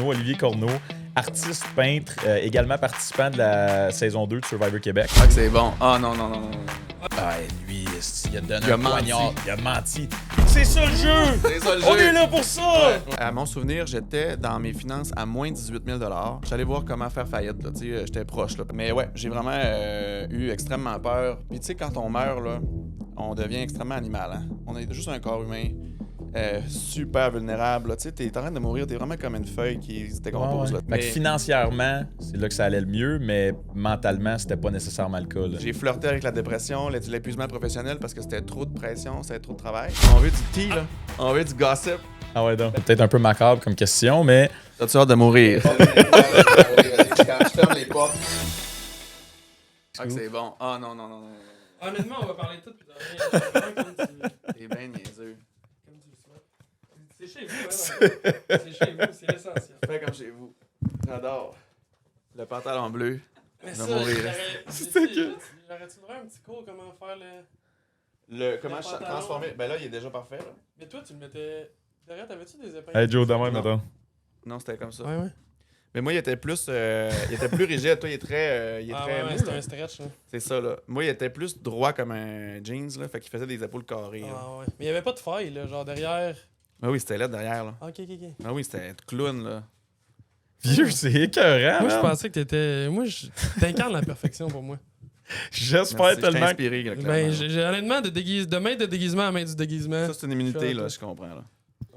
Olivier Corneau, artiste peintre, également participant de la saison 2 de Survivor Québec. Ah, que c'est bon. Ah, non. Ah, lui, il a donné Il a un menti. poignard. Il a menti. C'est ça le jeu! C'est ça le On jeu. est là pour ça! À mon souvenir, j'étais dans mes finances à moins 18 000 $. J'allais voir comment faire faillite, là. Tu sais, j'étais proche, là. Mais ouais, j'ai vraiment eu extrêmement peur. Puis tu sais, quand on meurt, là, on devient extrêmement animal, hein. On est juste un corps humain. Super vulnérable. Tu sais, t'es en train de mourir, t'es vraiment comme une feuille qui se décompose. Ouais. Là. Fait que financièrement, c'est là que ça allait le mieux, mais mentalement, c'était pas nécessairement le cas. Là. J'ai flirté avec la dépression, l'épuisement professionnel parce que c'était trop de pression, c'était trop de travail. On veut du tea, là. On veut du gossip. Ah ouais, donc. C'est peut-être un peu macabre comme question, mais... T'as-tu hâte de mourir? Quand je ferme les portes. Ah, que c'est bon. Ah, non. Honnêtement, on va parler de tout puis de rien. Comme tu T'es bien niaiseux. le souhaites. C'est chez vous, hein? C'est chez vous, c'est l'essentiel. Fais comme chez vous. J'adore. Le pantalon bleu. Mais va ça, mourir. j'aurais-tu le droit à un petit cours comment faire le... Comment pantalon. transformer? Ben là, il est déjà parfait, là. Mais toi, tu le mettais... Derrière, t'avais-tu des épingles? Hey Joe, demain, Non. mettons. Non, c'était comme ça. Ouais. Mais moi, il était plus rigide. Toi, il est très mou, C'était là. un stretch, là. C'est ça, là. Moi, il était plus droit comme un jeans, là. Fait qu'il faisait des épaules carrées, là. Ah ouais. Mais il y avait pas de faille, là, genre derrière... Ah oui, c'était là derrière, là. Ah, ok. Ah oui, c'était clown, là. Vieux, c'est écœurant, Moi, je man. pensais que t'étais... T'incarnes la perfection pour moi. J'espère Merci, je t'ai tellement... inspiré, là, clairement. Ben, j'ai honnêtement, de main de déguisement à main du déguisement. Ça, c'est une immunité, Je là, suis je comprends, là.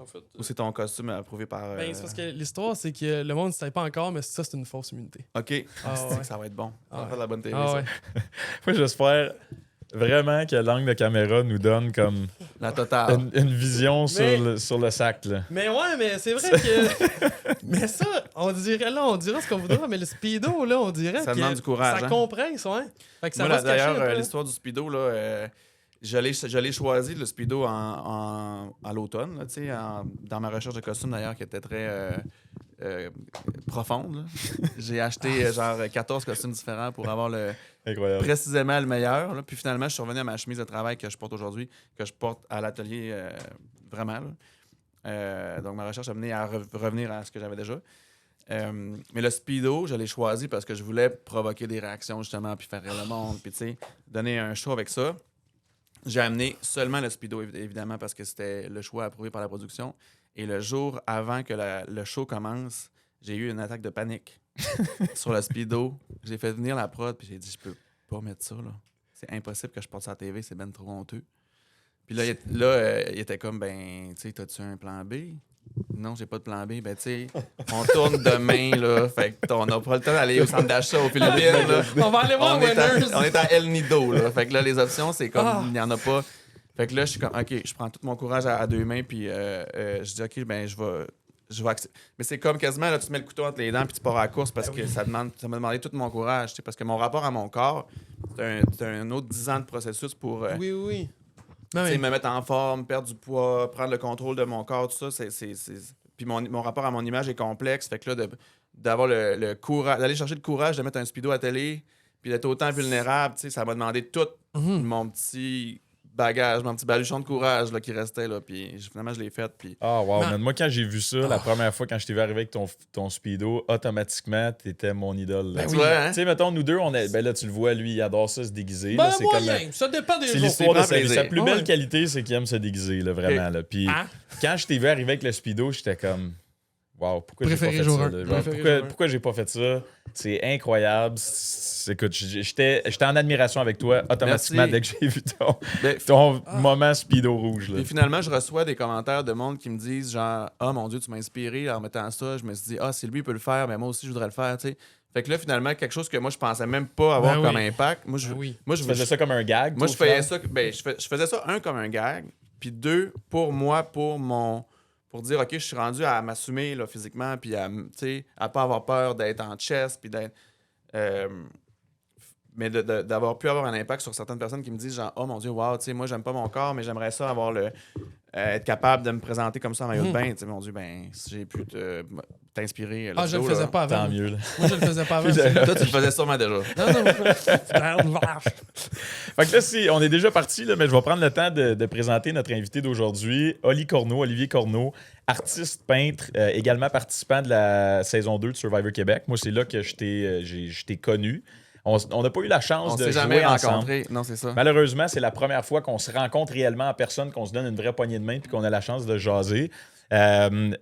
En fait, Ou c'est ton costume approuvé par... ben, c'est parce que l'histoire, c'est que le monde ne savait pas encore, mais ça, c'est une fausse immunité. OK. Ah, C'est ouais. que ça va être bon. Ça va Ah, faire de la bonne télé, Ah ça. ouais. Moi, j'espère vraiment que l'angle de caméra nous donne comme La totale. une vision Mais- sur le sac, là. Mais ouais, mais c'est vrai que. Mais ça, on dira ce qu'on voudra, mais le speedo, là, on dirait Ça que. demande du courage, Ça hein. compresse, ouais. Fait que ça Moi, va se cacher d'ailleurs, un peu. l'histoire du Speedo, là, je l'ai choisi, le Speedo, à l'automne, là, tu sais, dans ma recherche de costumes, d'ailleurs, qui était très profonde. Là. J'ai acheté, genre, 14 costumes différents pour avoir Incroyable. précisément le meilleur. Là. Puis finalement, je suis revenu à ma chemise de travail que je porte aujourd'hui, que je porte à l'atelier vraiment. Là. Donc, ma recherche a mené à revenir à ce que j'avais déjà. Mais le Speedo, je l'ai choisi parce que je voulais provoquer des réactions, justement, puis faire rire le monde, puis, tu sais, donner un show avec ça. J'ai amené seulement le Speedo, évidemment, parce que c'était le choix approuvé par la production. Et le jour avant que le show commence, j'ai eu une attaque de panique sur le Speedo. J'ai fait venir la prod, puis j'ai dit, je peux pas mettre ça, là. C'est impossible que je porte ça à la TV, c'est ben trop honteux. Puis là, il était comme, ben, tu sais, t'as-tu un plan B? Non, j'ai pas de plan B. Ben, tu sais, on tourne demain, là. Fait que on n'a pas le temps d'aller au centre d'achat aux Philippines, là. On va aller voir Winners. On est à El Nido, là. Fait que là, les options, c'est comme, Ah. il n'y en a pas. Fait que là, je suis comme, OK, je prends tout mon courage à deux mains, puis je dis, OK, ben, je vais Mais c'est comme quasiment, là, tu te mets le couteau entre les dents, puis tu pars à la course parce que ça m'a demandé tout mon courage, tu sais, parce que mon rapport à mon corps, c'est un autre 10 ans de processus pour Oui. Non, tu sais, mais... me mettre en forme, perdre du poids, prendre le contrôle de mon corps, tout ça. Puis mon rapport à mon image est complexe. Fait que là, d'avoir le courage, d'aller chercher le courage de mettre un speedo à la télé, puis d'être autant vulnérable, tu sais, ça m'a demandé tout mon petit bagage, mon petit baluchon de courage là, qui restait. Là, puis finalement, je l'ai fait. Puis... Ah, wow, Non. man. Moi, quand j'ai vu ça, la première fois, quand je t'ai vu arriver avec ton Speedo, automatiquement, t'étais mon idole. Là. Tu vois, hein? Tu sais, mettons, nous deux, ben là, tu le vois, lui, il adore ça, se déguiser. Ben, là, c'est comme, moyen. Ça dépend des c'est jours. l'histoire de prend sa vie. plaisir. Sa plus belle Ouais. qualité, c'est qu'il aime se déguiser, là, vraiment. Là. Puis Hein? quand je t'ai vu arriver avec le Speedo, j'étais comme, wow, pourquoi j'ai pas Préféré fait jour ça? un. Là? Genre, Préféré jour un. pourquoi j'ai pas fait ça? C'est incroyable. Écoute, j'étais en admiration avec toi automatiquement Merci. dès que j'ai vu Ben, ton moment Speedo rouge. Là. Puis finalement, je reçois des commentaires de monde qui me disent genre « Ah, mon Dieu, tu m'as inspiré en mettant ça. » Je me suis dit « Ah, si lui peut le faire, mais moi aussi, je voudrais le faire. » tu sais. Fait que là, finalement, quelque chose que moi, je pensais même pas avoir Ben oui. comme impact. Moi, je, Ben oui. moi, je, Tu faisais ça comme un gag? moi, toi, je faisais au ça, ben, je faisais ça, un, comme un gag, puis deux, pour moi, pour dire, OK, je suis rendu à m'assumer là, physiquement, puis à pas avoir peur d'être en chest, puis d'être... mais d'avoir pu avoir un impact sur certaines personnes qui me disent genre, oh mon Dieu, wow, tu sais, moi, j'aime pas mon corps, mais j'aimerais ça avoir être capable de me présenter comme ça en maillot de bain. Tu sais, mon Dieu, ben, si j'ai pu t'inspirer. Ah, je le faisais pas avant. Tant mieux. Là. Moi, je le faisais pas avant. Toi, tu le faisais sûrement déjà. Non. Fait que là, si on est déjà parti, là, mais je vais prendre le temps de présenter notre invité d'aujourd'hui, Olivier Corneau, artiste peintre, également participant de la saison 2 de Survivor Québec. Moi, c'est là que je t'ai connu. On n'a pas eu la chance On de s'est jouer jamais ensemble. rencontrés. Non, c'est ça. Malheureusement, c'est la première fois qu'on se rencontre réellement en personne, qu'on se donne une vraie poignée de main puis qu'on a la chance de jaser.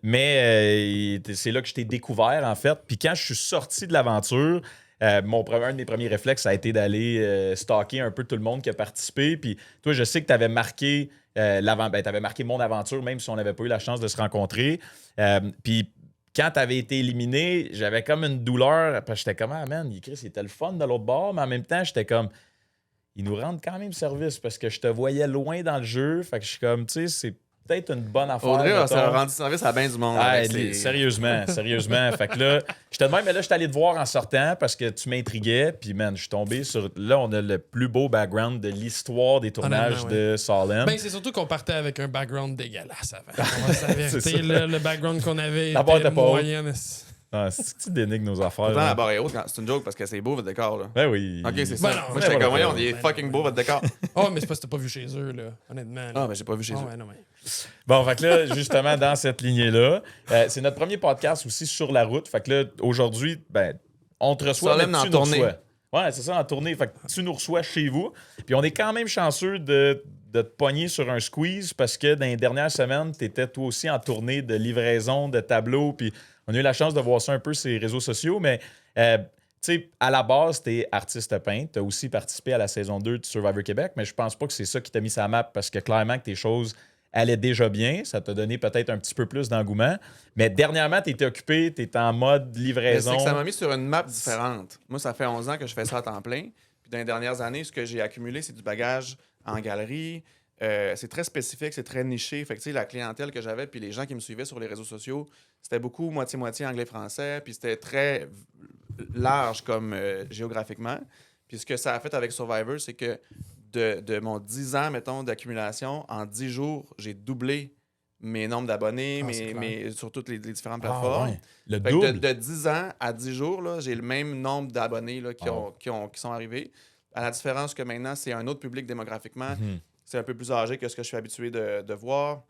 Mais c'est là que je t'ai découvert, en fait. Puis quand je suis sorti de l'aventure, un de mes premiers réflexes, ça a été d'aller stalker un peu tout le monde qui a participé. Puis toi, je sais que tu avais marqué t'avais marqué mon aventure, même si on n'avait pas eu la chance de se rencontrer. Puis quand tu avais été éliminé, j'avais comme une douleur. Parce que j'étais comme, ah man, Chris, c'était le fun de l'autre bord. Mais en même temps, j'étais comme, ils nous rendent quand même service parce que je te voyais loin dans le jeu. Fait que je suis comme, tu sais, c'est peut-être une bonne affaire. Audrey, ça a mettons. rendu service à bien du monde. Ah, avec ses- sérieusement. Fait que là, j'étais de même, mais là, je suis allé te voir en sortant parce que tu m'intriguais. Puis, man, je suis tombé sur. Là, on a le plus beau background de l'histoire des tournages Honnêtement, de Salem. Ben, c'est surtout qu'on partait avec un background dégueulasse avant. On savait, C'est tu sais, ça. le background qu'on avait La barre était était pas haute. moyen. Mais... Ah, c'est que tu dénigres nos affaires. Pourtant, là. la barre est haute. C'est une joke parce que c'est beau votre décor. Là. Ben oui. Ok, c'est ça. Ben non, Moi, ben j'étais non, comme, voyons, ben il est non, fucking ben beau non. votre décor. Oh, mais c'est parce que t'as pas vu chez eux, là, honnêtement. là. Ah, mais j'ai pas vu chez Ah, eux. ouais, non, mais... Bon, fait que là, justement, dans cette lignée-là, c'est notre premier podcast aussi sur la route. Fait que là, aujourd'hui, ben, on te reçoit, Salem mais en tu nous tournée. reçois. Ouais, c'est ça, en tournée. Fait que tu nous reçois chez vous. Puis on est quand même chanceux de te pogner sur un squeeze parce que dans les dernières semaines, tu étais toi aussi en tournée de livraison, de tableaux. Puis on a eu la chance de voir ça un peu sur les réseaux sociaux. Mais, tu sais, à la base, tu es artiste peintre. Tu as aussi participé à la saison 2 de Survivor Québec. Mais je pense pas que c'est ça qui t'a mis sa map parce que clairement que tes choses allait déjà bien. Ça t'a donné peut-être un petit peu plus d'engouement. Mais dernièrement, tu étais occupé, tu étais en mode Mais livraison. c'est que ça m'a mis sur une map différente. Moi, ça fait 11 ans que je fais ça à temps plein. Puis dans les dernières années, ce que j'ai accumulé, c'est du bagage en galerie. C'est très spécifique, c'est très niché. Fait que, tu sais, la clientèle que j'avais, puis les gens qui me suivaient sur les réseaux sociaux, c'était beaucoup moitié-moitié anglais-français. Puis c'était très large comme géographiquement. Puis ce que ça a fait avec Survivor, c'est que de mon 10 ans, mettons, d'accumulation, en 10 jours, j'ai doublé mes nombres d'abonnés, Ah, c'est clair. sur toutes les différentes Ah, plateformes. ouais. Le Fait que double. de 10 ans à 10 jours, là, j'ai le même nombre d'abonnés là, Oh. qui sont arrivés. À la différence que maintenant, c'est un autre public démographiquement. Mhm. C'est un peu plus âgé que ce que je suis habitué de voir,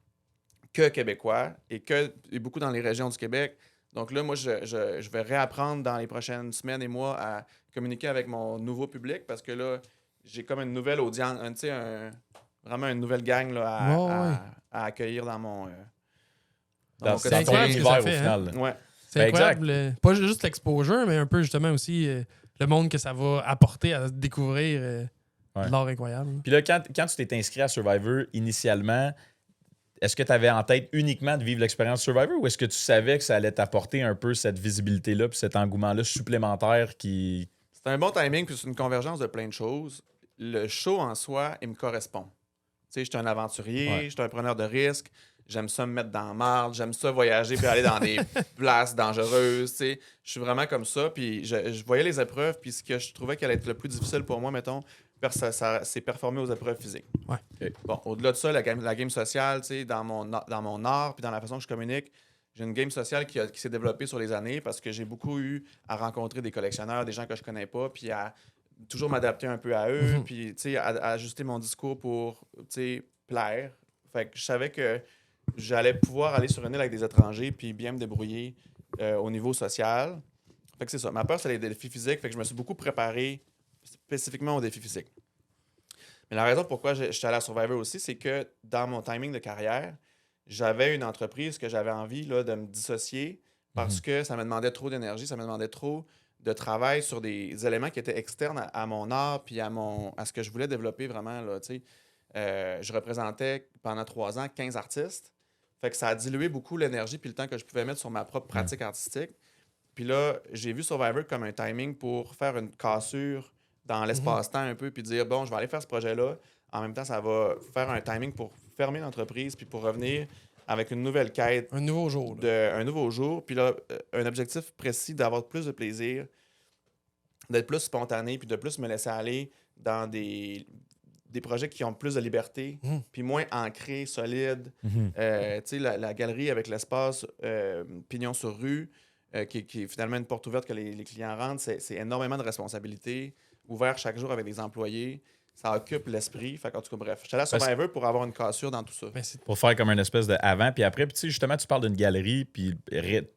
que québécois, et beaucoup dans les régions du Québec. Donc là, moi, je vais réapprendre dans les prochaines semaines et mois à communiquer avec mon nouveau public parce que là, j'ai comme une nouvelle audience, vraiment une nouvelle gang là, à accueillir dans mon Dans, mon dans ton incroyable ce que univers, ça au fait, final. Ouais. C'est Ben, incroyable. Pas juste l'exposure, mais un peu justement aussi le monde que ça va apporter à découvrir Ouais. l'art incroyable. Puis là, quand tu t'es inscrit à Survivor initialement, est-ce que tu avais en tête uniquement de vivre l'expérience Survivor ou est-ce que tu savais que ça allait t'apporter un peu cette visibilité-là puis cet engouement-là supplémentaire qui. C'est un bon timing, puis c'est une convergence de plein de choses. Le show en soi, il me correspond. Tu sais, je suis un aventurier, Ouais. je suis un preneur de risques, j'aime ça me mettre dans la marde, j'aime ça voyager puis aller dans des places dangereuses, tu sais. Je suis vraiment comme ça, puis je voyais les épreuves, puis ce que je trouvais qu'elle allait être le plus difficile pour moi, mettons, c'est performer aux épreuves physiques. Ouais. Ok. Bon, au-delà de ça, la game sociale, tu sais, dans mon art, puis dans la façon que je communique, j'ai une game sociale qui s'est développée sur les années parce que j'ai beaucoup eu à rencontrer des collectionneurs, des gens que je connais pas, puis à toujours m'adapter un peu à eux, puis tu sais, à ajuster mon discours pour, tu sais, plaire. Fait que je savais que j'allais pouvoir aller sur une île avec des étrangers puis bien me débrouiller au niveau social. Fait que c'est ça. Ma peur, c'est les défis physiques. Fait que je me suis beaucoup préparé spécifiquement aux défis physiques. Mais la raison pourquoi je suis allé à Survivor aussi, c'est que dans mon timing de carrière, j'avais une entreprise que j'avais envie là, de me dissocier parce que ça me demandait trop d'énergie, ça me demandait trop de travail sur des éléments qui étaient externes à mon art puis à ce que je voulais développer vraiment. Là, je représentais pendant 3 ans 15 artistes. Fait que ça a dilué beaucoup l'énergie puis le temps que je pouvais mettre sur ma propre pratique artistique. Puis là, j'ai vu Survivor comme un timing pour faire une cassure dans l'espace-temps un peu puis dire, bon, je vais aller faire ce projet-là. En même temps, ça va faire un timing pour fermer l'entreprise puis pour revenir avec une nouvelle quête, Un nouveau jour. là. un nouveau jour. Puis là, un objectif précis d'avoir plus de plaisir, d'être plus spontané puis de plus me laisser aller dans des projets qui ont plus de liberté, puis moins ancrés, solides. Tu sais, la galerie avec l'espace pignon sur rue, qui est finalement une porte ouverte que les clients rentrent, c'est énormément de responsabilités, ouvert chaque jour avec des employés. Ça occupe l'esprit. Fait qu'en tout cas, bref. J'étais là Survivor pour avoir une cassure dans tout ça. Pour faire comme une espèce de avant puis après. Puis tu sais, justement, tu parles d'une galerie, puis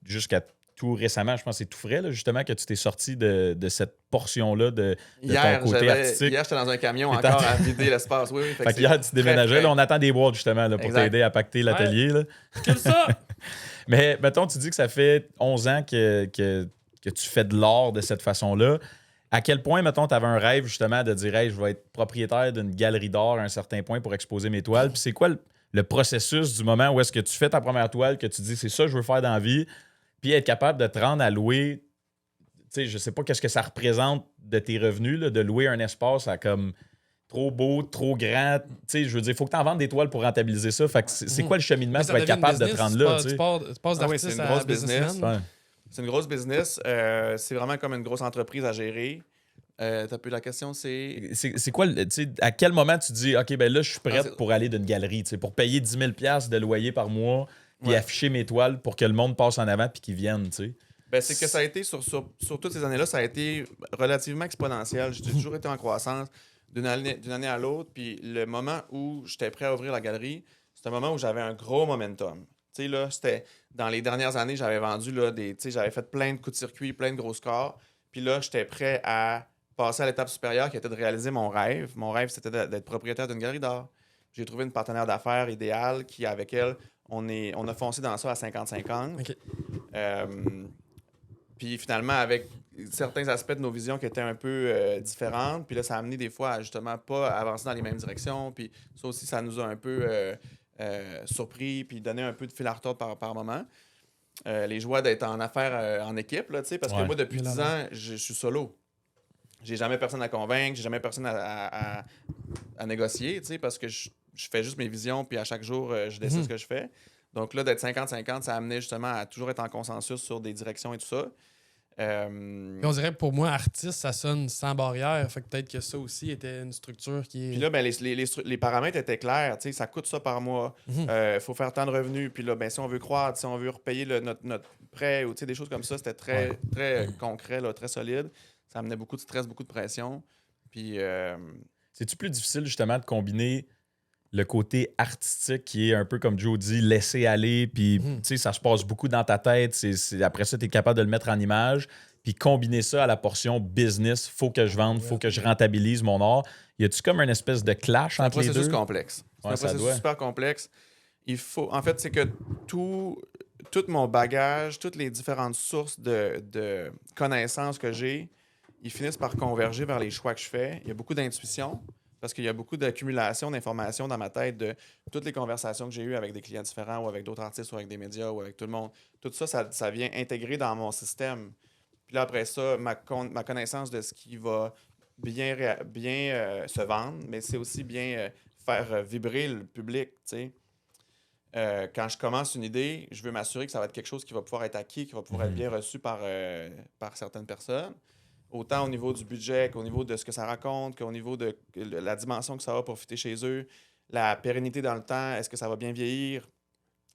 jusqu'à tout récemment, je pense que c'est tout frais, là, justement, que tu t'es sorti de cette portion-là de ton côté artistique. Hier, j'étais dans un camion encore à vider l'espace. Oui, fait qu'hier, tu déménageais. Là, on attend des boîtes, justement, là, pour t'aider à pacter l'atelier. Ouais. Quel ça? Mais, mettons, tu dis que ça fait 11 ans que tu fais de l'art de cette façon-là. À quel point, mettons, tu avais un rêve, justement, de dire, hey, je vais être propriétaire d'une galerie d'art à un certain point pour exposer mes toiles. Puis c'est quoi le processus du moment où est-ce que tu fais ta première toile, que tu dis, c'est ça que je veux faire dans la vie, puis être capable de te rendre à louer, tu sais, je sais pas qu'est-ce que ça représente de tes revenus, là, de louer un espace à comme trop beau, trop grand. Tu sais, je veux dire, il faut que tu en vendes des toiles pour rentabiliser ça. Fait que c'est quoi le cheminement pour être capable de te rendre là? Tu passes d'artiste c'est une grosse business. businessman. C'est une grosse business. C'est vraiment comme une grosse entreprise à gérer. T'as pu la question, c'est. C'est quoi, tu sais, à quel moment tu dis, OK, ben là, je suis prête pour aller d'une galerie, tu sais, pour payer 10 000 $ de loyer par mois, puis afficher mes toiles pour que le monde passe en avant puis qu'ils viennent, tu sais? Ben, c'est que ça a été, sur toutes ces années-là, ça a été relativement exponentiel. J'ai toujours été en croissance d'une année à l'autre. Puis le moment où j'étais prêt à ouvrir la galerie, c'était un moment où j'avais un gros momentum. Tu sais, là, c'était dans les dernières années, j'avais vendu là, j'avais fait plein de coups de circuit, plein de gros scores. Puis là, j'étais prêt à passer à l'étape supérieure qui était de réaliser mon rêve. Mon rêve, c'était d'être propriétaire d'une galerie d'art. J'ai trouvé une partenaire d'affaires idéale qui, avec elle, on a foncé dans ça à 50-50. OK. Puis finalement, avec certains aspects de nos visions qui étaient un peu différentes, puis là, ça a amené des fois à justement pas avancer dans les mêmes directions. Puis ça aussi, ça nous a un peu surpris, puis donné un peu de fil à retordre par moment. Les joies d'être en affaires en équipe, là, parce que moi, depuis 10 ans, je suis solo. J'ai jamais personne à convaincre, j'ai jamais personne à négocier, parce que je fais juste mes visions, puis à chaque jour, je décide ce que je fais. Donc là, d'être 50-50, ça a amené justement à toujours être en consensus sur des directions et tout ça. Puis on dirait que pour moi, artiste, ça sonne sans barrière. Fait que peut-être que ça aussi était une structure qui est. Puis là, ben, les paramètres étaient clairs. Ça coûte ça par mois. Faut faire tant de revenus. Puis là, ben, si on veut croître, si on veut repayer notre prêt ou des choses comme ça, c'était très, très concret, là, très solide. Ça amenait beaucoup de stress, beaucoup de pression. Puis. C'est-tu plus difficile justement de combiner le côté artistique qui est un peu comme Joe dit, laisser aller, puis ça se passe beaucoup dans ta tête. Après ça, tu es capable de le mettre en image, puis combiner ça à la portion business. Faut que je vende, faut que je rentabilise mon art. Y a-tu comme une espèce de clash entre les deux? C'est un processus complexe. C'est un processus super complexe. En fait, c'est que tout mon bagage, toutes les différentes sources de connaissances que j'ai, ils finissent par converger vers les choix que je fais. Il y a beaucoup d'intuition. Parce qu'il y a beaucoup d'accumulation d'informations dans ma tête de toutes les conversations que j'ai eues avec des clients différents ou avec d'autres artistes ou avec des médias ou avec tout le monde. Tout ça, ça vient intégrer dans mon système. Puis là, après ça, ma connaissance de ce qui va bien se vendre, mais c'est aussi bien faire vibrer le public, tu sais. Quand je commence une idée, je veux m'assurer que ça va être quelque chose qui va pouvoir être acquis, qui va pouvoir être bien reçu par certaines personnes. Autant au niveau du budget qu'au niveau de ce que ça raconte, qu'au niveau de la dimension que ça va profiter chez eux, la pérennité dans le temps, est-ce que ça va bien vieillir?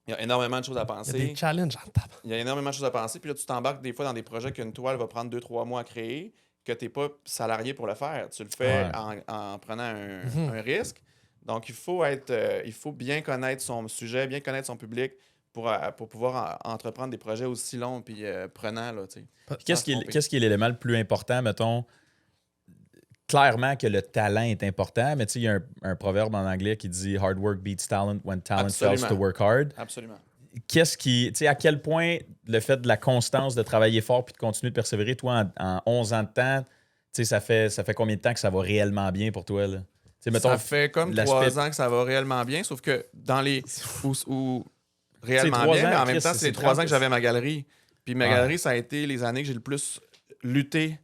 Il y a énormément de choses à penser. Il y a des challenges en table. Il y a énormément de choses à penser. Puis là, tu t'embarques des fois dans des projets qu'une toile va prendre 2-3 mois à créer, que tu n'es pas salarié pour le faire. Tu le fais en prenant un risque. Donc, il faut bien connaître son sujet, bien connaître son public, pour pouvoir entreprendre des projets aussi longs puis prenants. Là, qu'est-ce qui est l'élément le plus important, mettons? Clairement que le talent est important, mais il y a un proverbe en anglais qui dit « Hard work beats talent when talent fails to work hard ». Absolument. À quel point le fait de la constance, de travailler fort puis de continuer de persévérer, toi, en 11 ans de temps, ça fait combien de temps que ça va réellement bien pour toi? Là? Mettons, ça fait comme 3 ans que ça va réellement bien, sauf que dans les... réellement bien, mais en même temps, c'est les 3 ans que j'avais ma galerie. Puis ma galerie, ça a été les années que j'ai le plus lutté,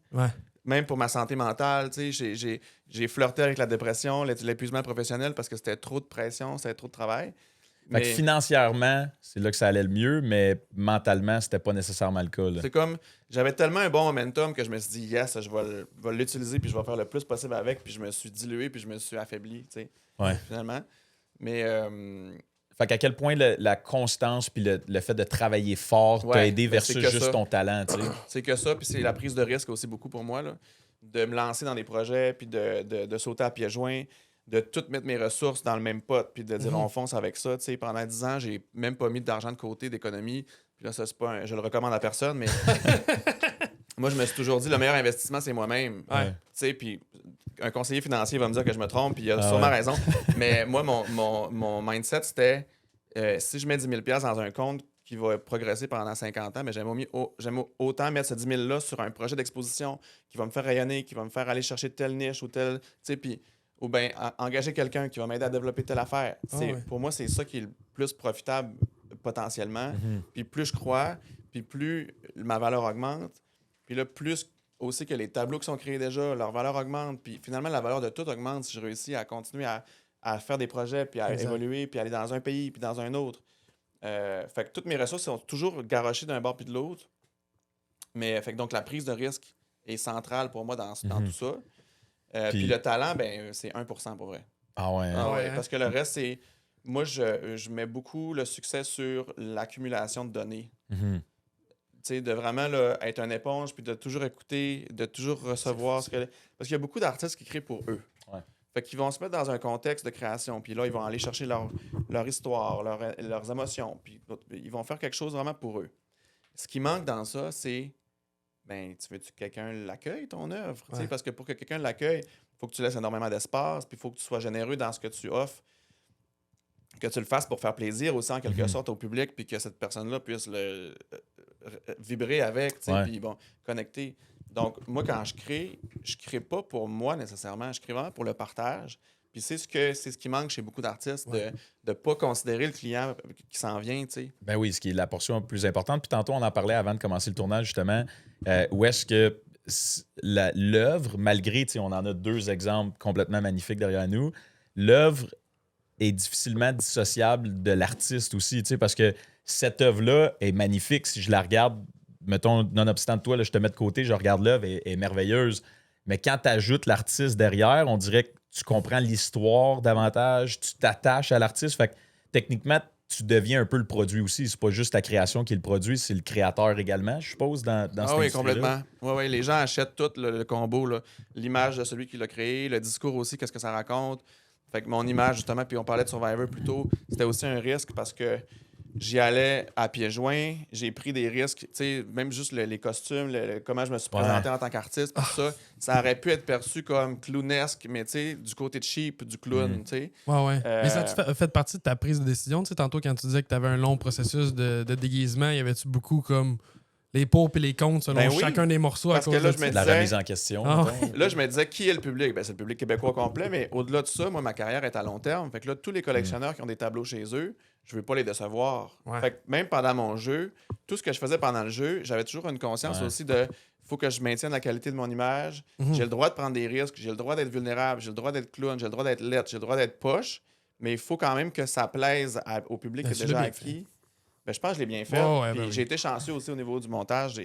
même pour ma santé mentale. J'ai flirté avec la dépression, l'épuisement professionnel parce que c'était trop de pression, c'était trop de travail. Fait que financièrement, c'est là que ça allait le mieux, mais mentalement, c'était pas nécessairement le cas. Là. C'est comme, j'avais tellement un bon momentum que je me suis dit, yes, je vais l'utiliser, puis je vais faire le plus possible avec, puis je me suis dilué, puis je me suis affaibli, finalement. Mais... Fait qu'à quel point la constance puis le fait de travailler fort t'a aidé versus juste ton talent, tu sais. C'est que ça, puis c'est la prise de risque aussi beaucoup pour moi, là, de me lancer dans des projets, puis de sauter à pieds joints, de toutes mettre mes ressources dans le même pot, puis de dire on fonce avec ça. Tu sais, pendant 10 ans, j'ai même pas mis d'argent de côté d'économie. Puis là, ça, c'est pas je le recommande à personne, mais moi, je me suis toujours dit le meilleur investissement, c'est moi-même. Tu sais, puis un conseiller financier va me dire que je me trompe, puis il a sûrement raison. Mais moi, mon mindset, c'était si je mets 10 000 $ dans un compte qui va progresser pendant 50 ans, mais j'aime autant mettre ce 10 000 $ sur un projet d'exposition qui va me faire rayonner, qui va me faire aller chercher telle niche ou telle. Tu sais, puis. Ou bien engager quelqu'un qui va m'aider à développer telle affaire. Pour moi, c'est ça qui est le plus profitable potentiellement. Puis plus je crois, puis plus ma valeur augmente. Puis là, plus aussi que les tableaux qui sont créés déjà, leur valeur augmente. Puis finalement, la valeur de tout augmente si je réussis à continuer à faire des projets, puis à évoluer, puis aller dans un pays, puis dans un autre. Fait que toutes mes ressources sont toujours garochées d'un bord puis de l'autre. Mais fait que donc la prise de risque est centrale pour moi dans tout ça. Puis le talent, ben c'est 1% pour vrai. Ah ouais. Parce que le reste, c'est... Moi, je mets beaucoup le succès sur l'accumulation de données. Tu sais, de vraiment là, être une éponge, puis de toujours écouter, de toujours recevoir. Parce qu'il y a beaucoup d'artistes qui créent pour eux. Fait qu'ils vont se mettre dans un contexte de création, puis là, ils vont aller chercher leur histoire, leurs émotions, puis ils vont faire quelque chose vraiment pour eux. Ce qui manque dans ça, c'est... Ben, tu veux-tu que quelqu'un l'accueille, ton œuvre? Parce que pour que quelqu'un l'accueille, il faut que tu laisses énormément d'espace, puis il faut que tu sois généreux dans ce que tu offres, que tu le fasses pour faire plaisir aussi, en quelque sorte, au public, puis que cette personne-là puisse le vibrer avec, puis bon, connecter. Donc, moi, quand je crée pas pour moi nécessairement, je crée vraiment pour le partage. Puis c'est ce qui manque chez beaucoup d'artistes, de ne pas considérer le client qui s'en vient, tu sais. Ben oui, ce qui est la portion la plus importante. Puis tantôt, on en parlait avant de commencer le tournage, justement, où est-ce que l'œuvre, malgré, tu sais, on en a 2 exemples complètement magnifiques derrière nous, l'œuvre est difficilement dissociable de l'artiste aussi, tu sais, parce que cette œuvre-là est magnifique. Si je la regarde, mettons, nonobstant de toi, là, je te mets de côté, je regarde l'œuvre, elle est merveilleuse. Mais quand tu ajoutes l'artiste derrière, on dirait que tu comprends l'histoire davantage, tu t'attaches à l'artiste. Fait que techniquement, tu deviens un peu le produit aussi. C'est pas juste ta création qui est le produit, c'est le créateur également, je suppose, dans cette oui, industrie-là. complètement. Oui, les gens achètent tout le combo, là. L'image de celui qui l'a créé, le discours aussi, qu'est-ce que ça raconte. Fait que mon image, justement, puis on parlait de Survivor plus tôt, c'était aussi un risque parce que j'y allais à pieds joints, j'ai pris des risques, tu sais, même juste les costumes, comment je me suis présenté en tant qu'artiste, tout ça aurait pu être perçu comme clownesque, mais tu sais, du côté cheap du clown, tu sais. Mais ça a fait partie de ta prise de décision, tu sais, tantôt quand tu disais que tu avais un long processus de déguisement, y avait-tu beaucoup comme les pour et les contre selon chacun des morceaux à cause de la remise en question. Là, je me disais, qui est le public? Ben, c'est le public québécois complet, mais au-delà de ça, moi, ma carrière est à long terme. Fait que là, tous les collectionneurs qui ont des tableaux chez eux, je veux pas les décevoir. Fait que même pendant mon jeu, tout ce que je faisais pendant le jeu, j'avais toujours une conscience aussi de faut que je maintienne la qualité de mon image. J'ai le droit de prendre des risques, j'ai le droit d'être vulnérable, j'ai le droit d'être clown, j'ai le droit d'être lettre, j'ai le droit d'être poche, mais il faut quand même que ça plaise au public qui est déjà acquis. Ben, je pense que je l'ai bien fait. J'ai été chanceux aussi au niveau du montage.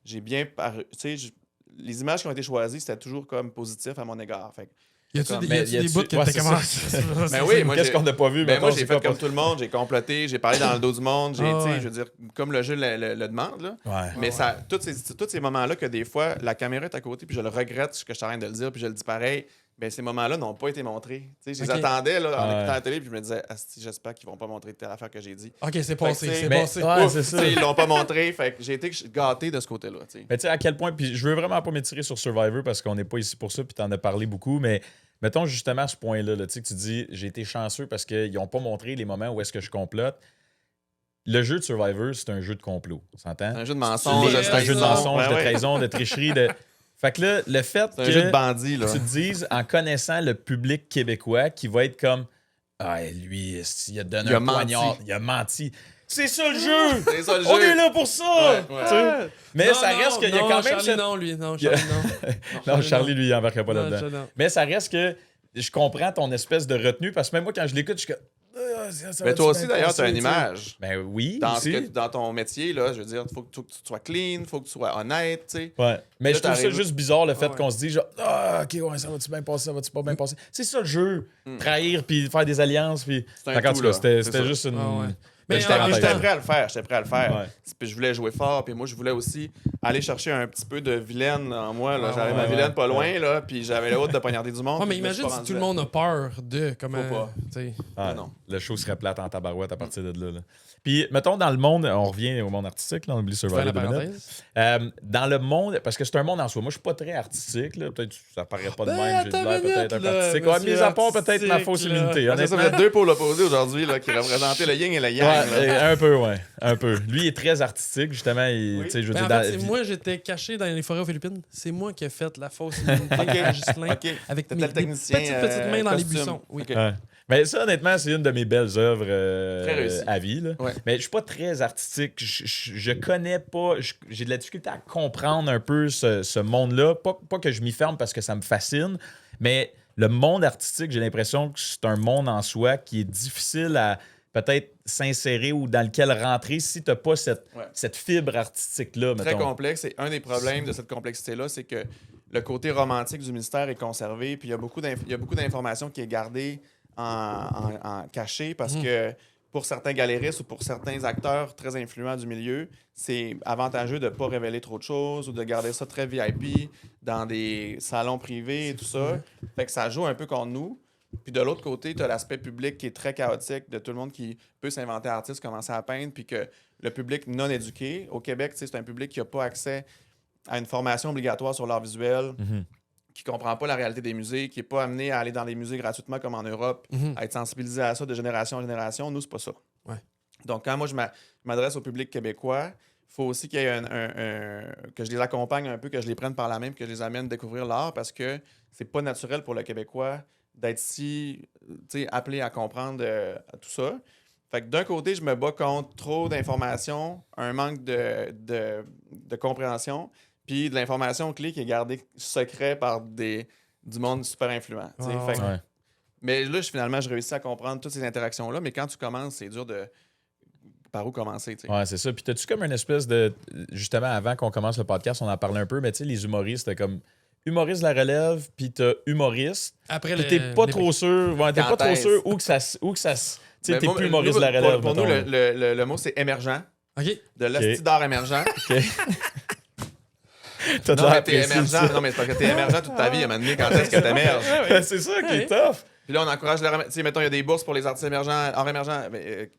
J'ai bien paru. Tu sais, les images qui ont été choisies, c'était toujours comme positif à mon égard. Fait y a-tu des bouts que t'as commencé? Ben oui, moi, qu'est-ce qu'on n'a pas vu? Ben moi, j'ai fait comme tout le monde. J'ai comploté, j'ai parlé dans le dos du monde. Je veux dire, comme le jeu le demande. Là. Mais tous ces moments-là que des fois, la caméra est à côté, puis je le regrette ce que je suis en train de le dire, puis je le dis pareil. Ben, ces moments-là n'ont pas été montrés. Je les attendais là, en écoutant la télé, puis je me disais, j'espère qu'ils vont pas montrer telle affaire que j'ai dit. OK, c'est passé. C'est ça. Ils l'ont pas montré, fait que j'ai été gâté de ce côté-là. T'sais. Mais tu sais, à quel point, puis je veux vraiment pas m'étirer sur Survivor parce qu'on n'est pas ici pour ça, puis tu en as parlé beaucoup, mais mettons justement à ce point-là, là, que tu dis, j'ai été chanceux parce qu'ils n'ont pas montré les moments où est-ce que je complote. Le jeu de Survivor, c'est un jeu de complot. On s'entend? C'est un jeu de mensonge. C'est un jeu de mensonge, de trahison, de tricherie, de. Fait que là, le fait que un jeu de bandit, là. tu te dises, en connaissant le public québécois, qui va être comme lui, il a donné un poignard, il a menti. C'est ça le jeu! C'est ça le jeu! On est là pour ça! Mais non, ça reste qu'il y a quand même. Charlie, non, lui. Non, Charlie, non. Non, Charlie, lui, il n'embarquera pas là-dedans. Mais ça reste que je comprends ton espèce de retenue parce que même moi, quand je l'écoute, je suis comme. Mais toi aussi, d'ailleurs, tu as une image. Ben oui, dans ton métier, là, je veux dire, il faut que tu sois clean, il faut que tu sois honnête, tu sais. Ouais. Mais là, je trouve ça juste bizarre, le fait ouais. qu'on se dise, genre, OK, ouais, ça va-tu bien passer, ça va-tu pas bien passer? C'est ça le jeu. Trahir, puis faire des alliances, puis... C'est un Fait qu'en tout, tout cas, là. c'était C'est ça. juste une... Ah ouais. Mais Mais j'étais en en même J'étais temps- prêt à le faire. Ouais. Puis je voulais jouer fort, puis moi, je voulais aussi aller chercher un petit peu de vilaine en moi. Là. Ah, J'avais ouais, ma ouais. vilaine pas loin, là, puis j'avais le hâte de poignarder du monde. Ouais, mais puis je me suis imagine pas si rendu tout le là. monde a peur de comment. Faut pas. tu sais. Ah, non. Le show serait plate en tabarouette à partir de là. Puis, mettons, dans le monde, on revient au monde artistique, là, on oublie Faire Survivor la 2 minutes. parenthèse. Dans le monde, parce que c'est un monde en soi, moi je suis pas très artistique, là. Peut-être que ça paraît pas de Ben, même, j'ai attends l'air une peut-être un minute, peu là, artistique. Ouais, monsieur mis à part peut-être ma fausse artistique, là. humilité. Ah, c'est ça, vous Honnêtement, êtes deux pôles opposés aujourd'hui là, qui représentaient le yin et le yang. ouais, là. un peu, ouais. Un peu. Lui, il est très artistique, justement. Oui. Tu sais, je veux Ben, dire, en fait, c'est moi, j'étais caché dans les forêts aux Philippines. C'est moi qui ai fait la fausse immunité à Ghislain OK. avec T'étais mes le technicien, petites mains dans les costume. buissons. Oui. OK. Ouais. Mais ça, honnêtement, c'est une de mes belles œuvres Très réussi. à vie. Là. Ouais. Mais je suis pas très artistique. Je connais pas. J'ai de la difficulté à comprendre un peu ce monde-là. Pas que je m'y ferme parce que ça me fascine, mais le monde artistique, j'ai l'impression que c'est un monde en soi qui est difficile à peut-être s'insérer ou dans lequel rentrer si tu n'as pas cette fibre artistique-là. Très mettons. complexe. Et un des problèmes de cette complexité-là, c'est que le côté romantique du mystère est conservé, puis il y a beaucoup d'informations qui est gardée en cachée parce que pour certains galéristes ou pour certains acteurs très influents du milieu, c'est avantageux de ne pas révéler trop de choses ou de garder ça très VIP dans des salons privés et tout ça. Fait que ça joue un peu contre nous. Puis de l'autre côté, tu as l'aspect public qui est très chaotique de tout le monde qui peut s'inventer artiste, commencer à peindre, puis que le public non éduqué, au Québec, c'est un public qui n'a pas accès à une formation obligatoire sur l'art visuel, qui ne comprend pas la réalité des musées, qui n'est pas amené à aller dans les musées gratuitement comme en Europe, à être sensibilisé à ça de génération en génération. Nous, c'est pas ça. Ouais. Donc, quand moi, je m'adresse au public québécois, il faut aussi qu'il y ait que je les accompagne un peu, que je les prenne par la main, que je les amène découvrir l'art, parce que c'est pas naturel pour le Québécois d'être si appelé à comprendre tout ça. Fait que d'un côté, je me bats contre trop d'informations, un manque de compréhension, puis de l'information clé qui est gardée secret par du monde super influent. Fait que- Ouais. Mais là, finalement, je réussis à comprendre toutes ces interactions-là, mais quand tu commences, c'est dur de... Par où commencer, tu sais. Ouais, c'est ça. Puis t'as-tu comme une espèce de... Justement, avant qu'on commence le podcast, on en parlait un peu, mais tu sais, les humoristes, t'as comme humoriste de la relève, puis t'as humoriste. Après Puis t'es pas trop sûr. Ouais, t'es pas trop Quand sûr où que ça... Tu sais, Ben, t'es moi, plus humoriste de la relève. Pour nous, mettons. le mot, c'est émergent. OK. De l'hostie d'art émergent. T'as de Non, l'air mais t'es apprécié, émergent. ça. Non, mais c'est parce que t'es émergent toute ta vie. À un moment donné, quand est-ce que t'émerges? C'est ça qui est tough. Puis là, on encourage le Tu sais, mettons, il y a des bourses pour les artistes émergents, art émergent.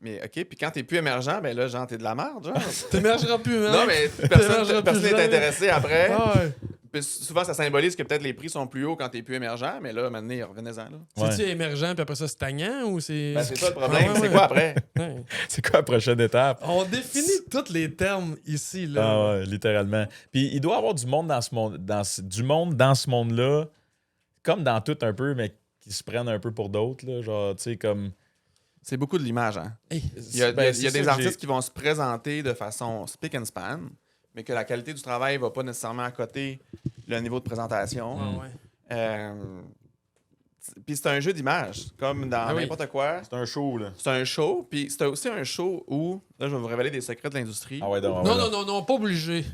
Mais OK. Puis quand t'es plus émergent, ben là, genre, t'es de la merde, genre. T'émergeras plus, hein? Non, mais T'émergeras personne plus n'est jamais. intéressé après. Ah ouais. Puis souvent, ça symbolise que peut-être les prix sont plus hauts quand t'es plus émergent. Mais là, à un moment donné, revenez-en, là. Ouais. C'est-tu émergent, puis après ça, stagnant, ou c'est... Ben, c'est ça le problème. Ah ouais, C'est ouais. quoi après? Ouais. C'est quoi la prochaine étape? On définit tous les termes ici, là. Ah ouais, littéralement. Puis il doit y avoir du monde dans ce monde, du monde dans ce monde-là, comme dans tout un peu, mais qui se prennent un peu pour d'autres, là. Genre, tu sais, comme. C'est beaucoup de l'image, hein? Hey. Il y a Ben, des c'est ça que artistes qui vont se présenter de façon speak and span, mais que la qualité du travail va pas nécessairement accoter le niveau de présentation. Ah ouais. Puis c'est un jeu d'image, comme dans Ah oui. n'importe quoi. C'est un show, là. C'est un show, puis c'est aussi un show où, là, je vais vous révéler des secrets de l'industrie. Ah ouais, donc, Non, non, non, non, pas obligé.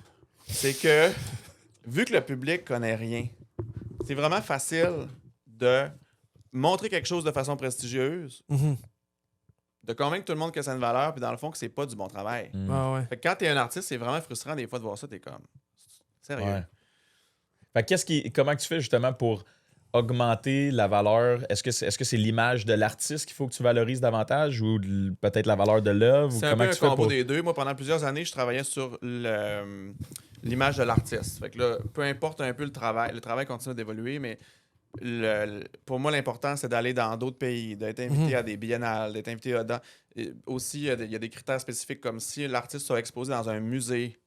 C'est que, vu que le public connaît rien, c'est vraiment facile de montrer quelque chose de façon prestigieuse, de convaincre tout le monde que ça a une valeur, puis dans le fond, que c'est pas du bon travail. Ah ouais. Fait que quand t'es un artiste, c'est vraiment frustrant des fois de voir ça, t'es comme... Sérieux. Ouais. Fait que comment que tu fais justement pour augmenter la valeur? Est-ce que c'est l'image de l'artiste qu'il faut que tu valorises davantage ou peut-être la valeur de l'œuvre? C'est Ou un comment peu que un tu fais combo pour... des deux. Moi, pendant plusieurs années, je travaillais sur l'image de l'artiste. Fait que là, peu importe un peu le travail continue d'évoluer, mais pour moi, l'important, c'est d'aller dans d'autres pays, d'être invité à des biennales, d'être invité aussi, il y a des critères spécifiques comme si l'artiste soit exposé dans un musée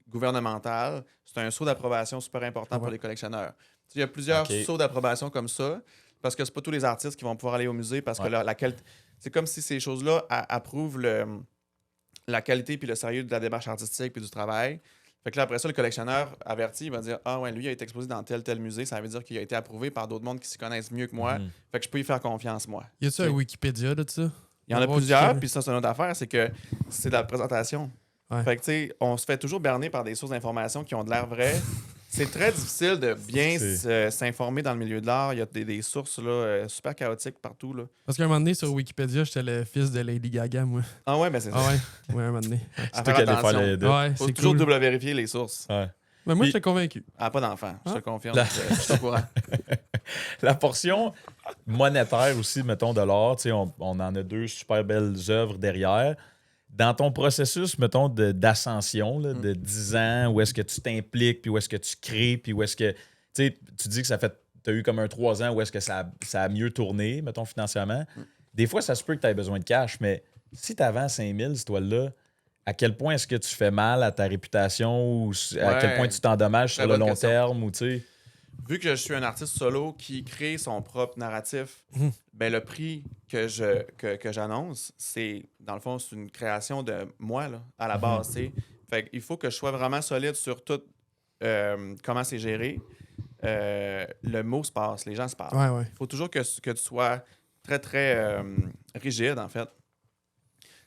gouvernemental, c'est un saut d'approbation super important pour les collectionneurs. Il y a plusieurs sauts d'approbation comme ça, parce que c'est pas tous les artistes qui vont pouvoir aller au musée, parce que c'est comme si ces choses-là approuvent la qualité puis le sérieux de la démarche artistique puis du travail. Fait que là, après ça, le collectionneur averti, il va dire « Ah ouais, lui, il a été exposé dans tel musée, ça veut dire qu'il a été approuvé par d'autres mondes qui s'y connaissent mieux que moi, fait que je peux y faire confiance, moi. » Y a-tu un Wikipédia de ça? Il y en a Oh, plusieurs, ok. puis ça, c'est une autre affaire, c'est que c'est de la présentation. Ouais. Fait que, tu sais, on se fait toujours berner par des sources d'informations qui ont de l'air vraies. C'est très difficile de bien s'informer dans le milieu de l'art. Il y a des sources là, super chaotiques partout. Là. Parce qu'à un moment donné, sur Wikipédia, j'étais le fils de Lady Gaga, moi. Ah ouais, ben c'est ça. Ah ouais? Ouais, un moment donné. C'est toi qui allais faire le... Ouais, Faut c'est toujours cool. double vérifier les sources. Ouais. Mais moi, Puis- j'étais convaincu. Ah, pas d'enfant, je te confirme. La- Je suis au courant. La portion monétaire aussi, mettons, de l'art, tu sais, on en a 2 super belles œuvres derrière. Dans ton processus, mettons, d'ascension, là, de 10 ans, où est-ce que tu t'impliques, puis où est-ce que tu crées, puis où est-ce que... Tu sais, tu dis que tu as eu comme un 3 ans où est-ce que ça a mieux tourné, mettons, financièrement. Des fois, ça se peut que tu aies besoin de cash, mais si tu vends 5000, cette toile-là, à quel point est-ce que tu fais mal à ta réputation ou à quel point tu t'endommages sur le bonne long question. terme ou tu sais... Vu que je suis un artiste solo qui crée son propre narratif, ben le prix que j'annonce, c'est, dans le fond, c'est une création de moi, là, à la base, tu sais. Fait qu'il faut que je sois vraiment solide sur tout comment c'est géré. Le mot se passe, les gens se parlent. Ouais, ouais. Il faut toujours que tu sois très, très rigide, en fait.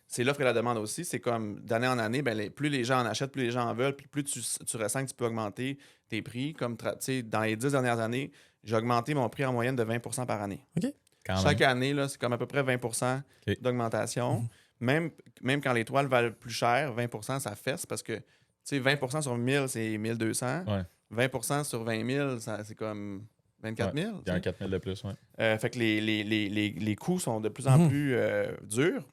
C'est l'offre et la demande aussi. C'est comme d'année en année, ben plus les gens en achètent, plus les gens en veulent, puis plus tu ressens que tu peux augmenter tes prix. Comme dans les 10 dernières années, j'ai augmenté mon prix en moyenne de 20 par année. Quand Chaque même. année, là, c'est comme à peu près 20 OK. d'augmentation. Même quand les toiles valent plus cher, 20 ça fesse parce que 20 sur 1000, c'est 1200. Ouais. 20 sur 20 000, c'est comme 24 000. Il y a un 4000 de plus, ouais. Fait que les coûts sont de plus en plus durs,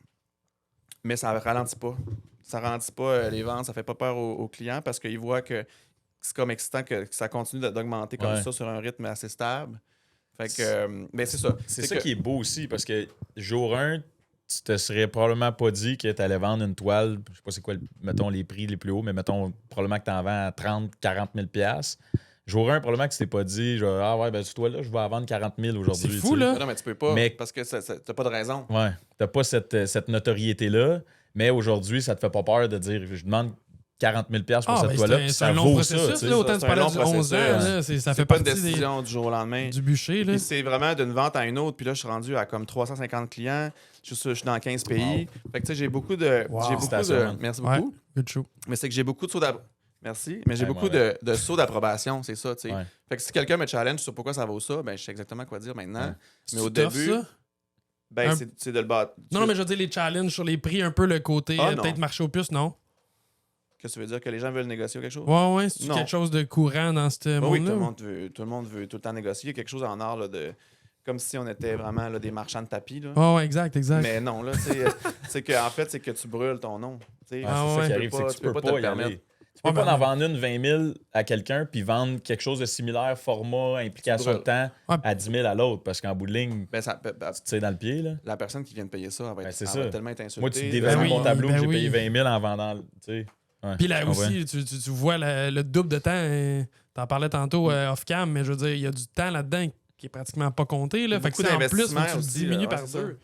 mais ça ralentit pas. Ça ralentit pas les ventes, ça fait pas peur aux clients parce qu'ils voient que c'est comme excitant que ça continue d'augmenter comme ça sur un rythme assez stable. Fait que, mais c'est ça. C'est ça qui est beau aussi parce que jour 1, tu te serais probablement pas dit que tu allais vendre une toile, je sais pas c'est quoi, mettons les prix les plus hauts, mais mettons probablement que tu en vends à 30, 40 000 $. Jour 1, probablement que tu t'es pas dit, genre, ah ouais, ben cette toile-là, je vais la vendre 40 000 aujourd'hui. C'est fou, tu sais. là. Non, mais tu peux pas Mais- parce que t'as pas de raison. Ouais. T'as pas cette notoriété-là, mais aujourd'hui, ça te fait pas peur de dire, je demande 40 000 $ pour cette toile-là, puis c'est ça un long vaut ça. processus, tu sais. là, autant C'est tu un parlais long du 11 ans, processus. là, ça C'est fait pas une partie décision du jour au lendemain. du bûcher. Là. Puis c'est vraiment d'une vente à une autre. Puis là, je suis rendu à comme 350 clients. Je suis dans 15 pays. Fait que tu sais, j'ai beaucoup de. Wow. J'ai beaucoup Félicitations, de man. merci Ouais, beaucoup. good show. Mais c'est que j'ai beaucoup de sauts d'approbation. Merci. Mais j'ai Ouais, beaucoup moi, de sauts d'approbation, c'est ça, tu sais. Ouais. Fait que si quelqu'un me challenge sur pourquoi ça vaut ça, ben je sais exactement quoi dire maintenant. Ouais. Mais au C'est tough, début, ça? ben Un- c'est de le battre. Non, mais je veux dire, les challenges sur les prix, un peu le côté, Ah, non. peut-être marché aux puces, non? Qu'est-ce que tu veux dire? Que les gens veulent négocier ou quelque chose? Ouais, ouais, c'est Non. quelque chose de courant dans ce Ben oui, monde-là. tout le monde veut tout le temps négocier. Il y a quelque chose en art, là, comme si on était vraiment là, des marchands de tapis. Là. Ouais, ouais, exact. Mais non, là, c'est que en fait, c'est que tu brûles ton nom. Tu sais. Ah c'est ouais. ça qui Tu arrive, peux c'est pas- que tu peux te pas le y permettre. aller. Tu peux Ouais, pas ben, en vendre une 20 000 à quelqu'un puis vendre quelque chose de similaire, format, implication de brûles. temps, Ouais. à 10 000 à l'autre parce qu'en bout de ligne, Ben, tu tires dans le pied. Là. la personne qui vient de payer ça, elle Ben, c'est elle ça. va tellement être insultée. Moi, tu de- dévalues Ben oui, mon tableau ben que j'ai oui. payé 20 000 en vendant. Tu sais. Ouais, Puis là je comprends. aussi, tu vois le double de temps. T'en parlais tantôt off-cam, mais je veux dire, il y a du temps là-dedans qui est pratiquement pas compté. Là. Fait que Beaucoup si en plus, faut d'investissement que tu le aussi, diminues ouais, par c'est ça. deux.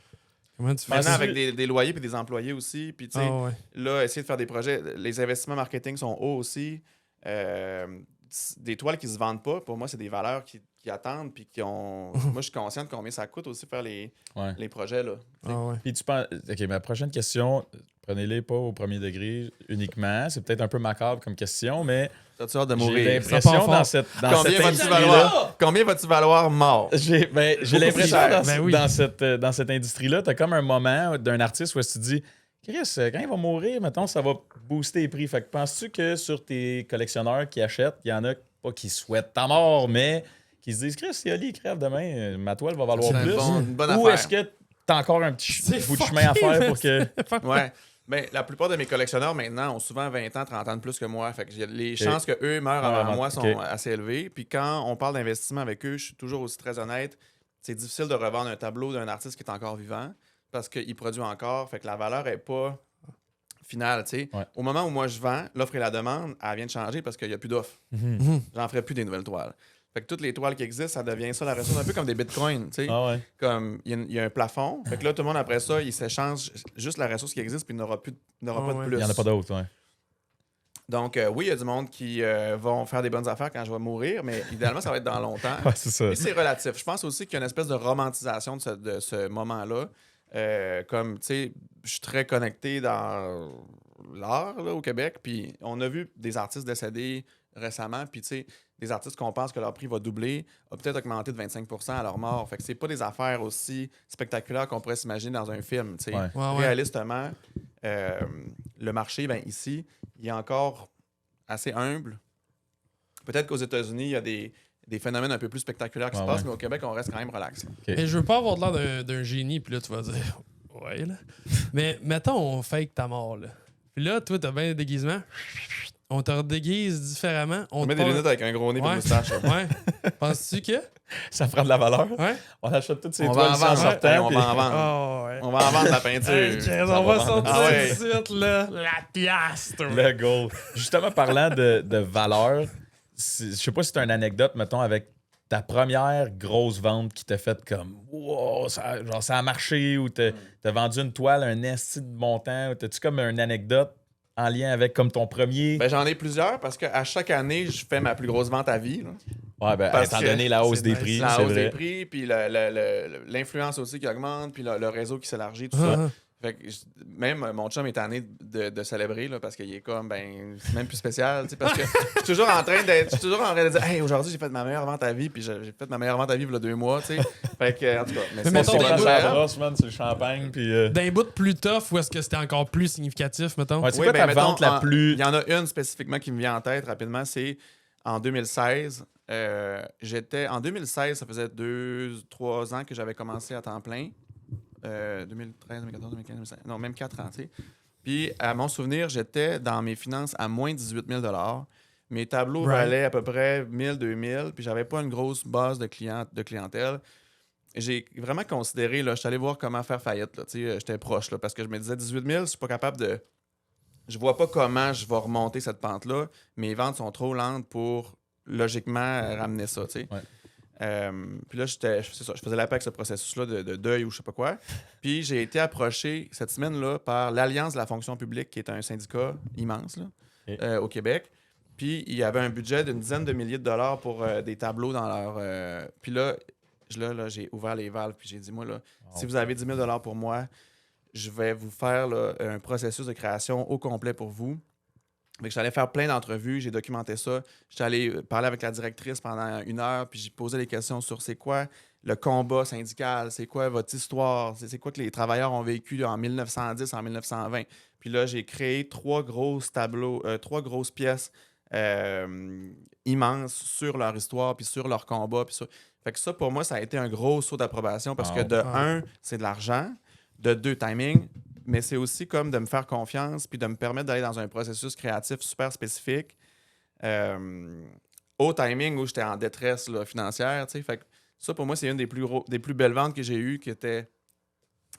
Comment tu fais Maintenant, ça? avec des loyers et des employés aussi. Puis, tu sais, Ah ouais. là, essayer de faire des projets. Les investissements marketing sont hauts aussi. Des toiles qui se vendent pas, pour moi, c'est des valeurs qui attendent. Puis qui ont. Moi, je suis conscient de combien ça coûte aussi faire les projets. Là. Ah ouais. Puis tu penses. OK, ma prochaine question, prenez-les pas au premier degré uniquement. C'est peut-être un peu macabre comme question, mais T'as-tu hâte de j'ai mourir? Ça l'impression part fort. dans cette Combien vas-tu industrie-là. valoir? Combien vas-tu valoir mort? J'ai l'impression cher. dans, Ben oui. dans cette industrie-là, tu as comme un moment d'un artiste où tu te dis Chris, quand il va mourir, mettons, ça va booster les prix. Fait que penses-tu que sur tes collectionneurs qui achètent, il y en a pas qui souhaitent ta mort, mais qui se disent Chris, si Ali crève demain, ma toile va valoir C'est plus? une bonne Ou affaire. est-ce que tu as encore un petit C'est bout de chemin à fucké, faire mais pour que. Ouais. Ben, la plupart de mes collectionneurs maintenant ont souvent 20 ans, 30 ans de plus que moi. Fait que les chances qu'eux meurent avant Vraiment, moi sont ok. assez élevées. Puis quand on parle d'investissement avec eux, je suis toujours aussi très honnête. C'est difficile de revendre un tableau d'un artiste qui est encore vivant parce qu'il produit encore. Fait que la valeur n'est pas finale. Tu sais. Ouais. Au moment où moi je vends, l'offre et la demande, elle vient de changer parce qu'il n'y a plus d'offre. Mhm. J'en ferai plus des nouvelles toiles. Fait que toutes les toiles qui existent, ça devient ça la ressource, un peu comme des bitcoins. Tu sais. Ah ouais. Comme il y a un plafond. Fait que là, tout le monde après ça, il s'échange juste la ressource qui existe, puis il n'aura pas ouais. de plus. Il n'y en a pas d'autres, ouais. Donc, oui, il y a du monde qui vont faire des bonnes affaires quand je vais mourir, mais idéalement, ça va être dans longtemps. Ouais, c'est ça. Puis c'est relatif. Je pense aussi qu'il y a une espèce de romantisation de ce moment-là. Comme, tu sais, je suis très connecté dans l'art là, au Québec. Puis on a vu des artistes décédés récemment. Puis, tu sais, des artistes qu'on pense que leur prix va doubler a peut-être augmenté de 25% à leur mort. Fait que c'est pas des affaires aussi spectaculaires qu'on pourrait s'imaginer dans un film. Tu sais. Ouais. Réalistement, le marché, ben, ici, il est encore assez humble. Peut-être qu'aux États-Unis, il y a des phénomènes un peu plus spectaculaires qui se passent, mais au Québec, on reste quand même relax. Et je veux pas avoir de l'air d'un génie, puis là, tu vas dire, ouais, là. Mais mettons, on fake ta mort, là. Puis là, toi, t'as bien des déguisements. On te redéguise différemment. On met des lunettes avec un gros nez et une moustache. Ouais. Penses-tu que? Ça prend de la valeur. Ouais. On achète toutes ces On va en toiles en vendre. sortant. On va en vendre. Oh, ouais. On va en vendre la peinture. On va sortir Ah ouais. tout de suite, là. La piastre. Le goal. Justement, parlant de valeur, je sais pas si tu as une anecdote, mettons, avec ta première grosse vente qui t'a fait comme wow, ça a marché ou t'as vendu une toile, un esti de montant, ou t'as-tu comme une anecdote en lien avec comme ton premier. Ben, j'en ai plusieurs parce qu'à chaque année, je fais ma plus grosse vente à vie. Là. Ouais, ben, Parce étant que donné la hausse des prix, la c'est hausse vrai. des prix, puis l'influence aussi qui augmente, puis le réseau qui s'élargit, tout ça. Fait que même mon chum est tanné de célébrer là, parce qu'il est comme ben c'est même plus spécial, tu sais, parce que je suis toujours en train de dire hey, aujourd'hui j'ai fait ma meilleure vente à vie, puis j'ai fait ma meilleure vente à vie il y a 2 mois, tu sais. Fait que en tout cas, mais mettons, c'est dans la brosse, man, c'est le champagne puis d'un bout plus tough ou est-ce que c'était encore plus significatif, mettons? Ouais, c'est quoi ta vente la plus. Il y en a une spécifiquement qui me vient en tête rapidement, c'est en 2016. En 2016, ça faisait 2-3 ans que j'avais commencé à temps plein. 2013, 2014, 2015, 2016. Non, même 4 ans, tu sais. Puis, à mon souvenir, j'étais dans mes finances à moins 18 000 $. Mes tableaux valaient à peu près 1000, 2000, puis j'avais pas une grosse base de clientèle. J'ai vraiment considéré, là, je suis allé voir comment faire faillite, là, tu sais, j'étais proche, là, parce que je me disais 18 000, je suis pas capable de... Je vois pas comment je vais remonter cette pente-là. Mes ventes sont trop lentes pour, logiquement, ramener ça, tu sais. Ouais. Puis là, je faisais la paix avec ce processus-là de deuil ou je sais pas quoi. Puis j'ai été approché cette semaine-là par l'Alliance de la fonction publique, qui est un syndicat immense là, au Québec. Puis il y avait un budget d'une dizaine de milliers de dollars pour des tableaux dans leur... Puis là, j'ai ouvert les valves, puis j'ai dit, moi, là, si vous avez 10 000 $ pour moi, je vais vous faire là, un processus de création au complet pour vous. Fait que j'allais faire plein d'entrevues, j'ai documenté ça. J'étais allé parler avec la directrice pendant 1 heure, puis j'ai posé des questions sur c'est quoi le combat syndical, c'est quoi votre histoire, c'est quoi que les travailleurs ont vécu en 1910, en 1920. Puis là, j'ai créé 3 grosses pièces immenses sur leur histoire, puis sur leur combat. Puis sur... Fait que ça, pour moi, ça a été un gros saut d'approbation parce que de 1, c'est de l'argent, de 2, timing, mais c'est aussi comme de me faire confiance puis de me permettre d'aller dans un processus créatif super spécifique au timing où j'étais en détresse là, financière. T'sais. Fait que ça, pour moi, c'est une des plus belles ventes que j'ai eues, qui était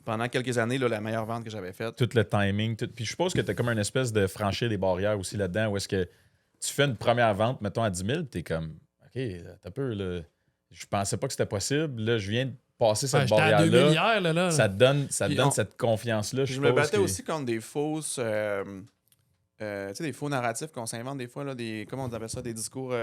pendant quelques années là, la meilleure vente que j'avais faite. Tout le timing. Puis je suppose que tu as comme une espèce de franchir des barrières aussi là-dedans, où est-ce que tu fais une première vente, mettons, à 10 000, tu es comme, OK, t'as peu, là. Je pensais pas que c'était possible. Là, je viens de passer cette barrière-là. À 2000 hier, là. Ça te donne cette confiance-là. Je me battais aussi contre des fausses... tu sais, des faux narratifs qu'on s'invente des fois, là, comment on appelle ça, des discours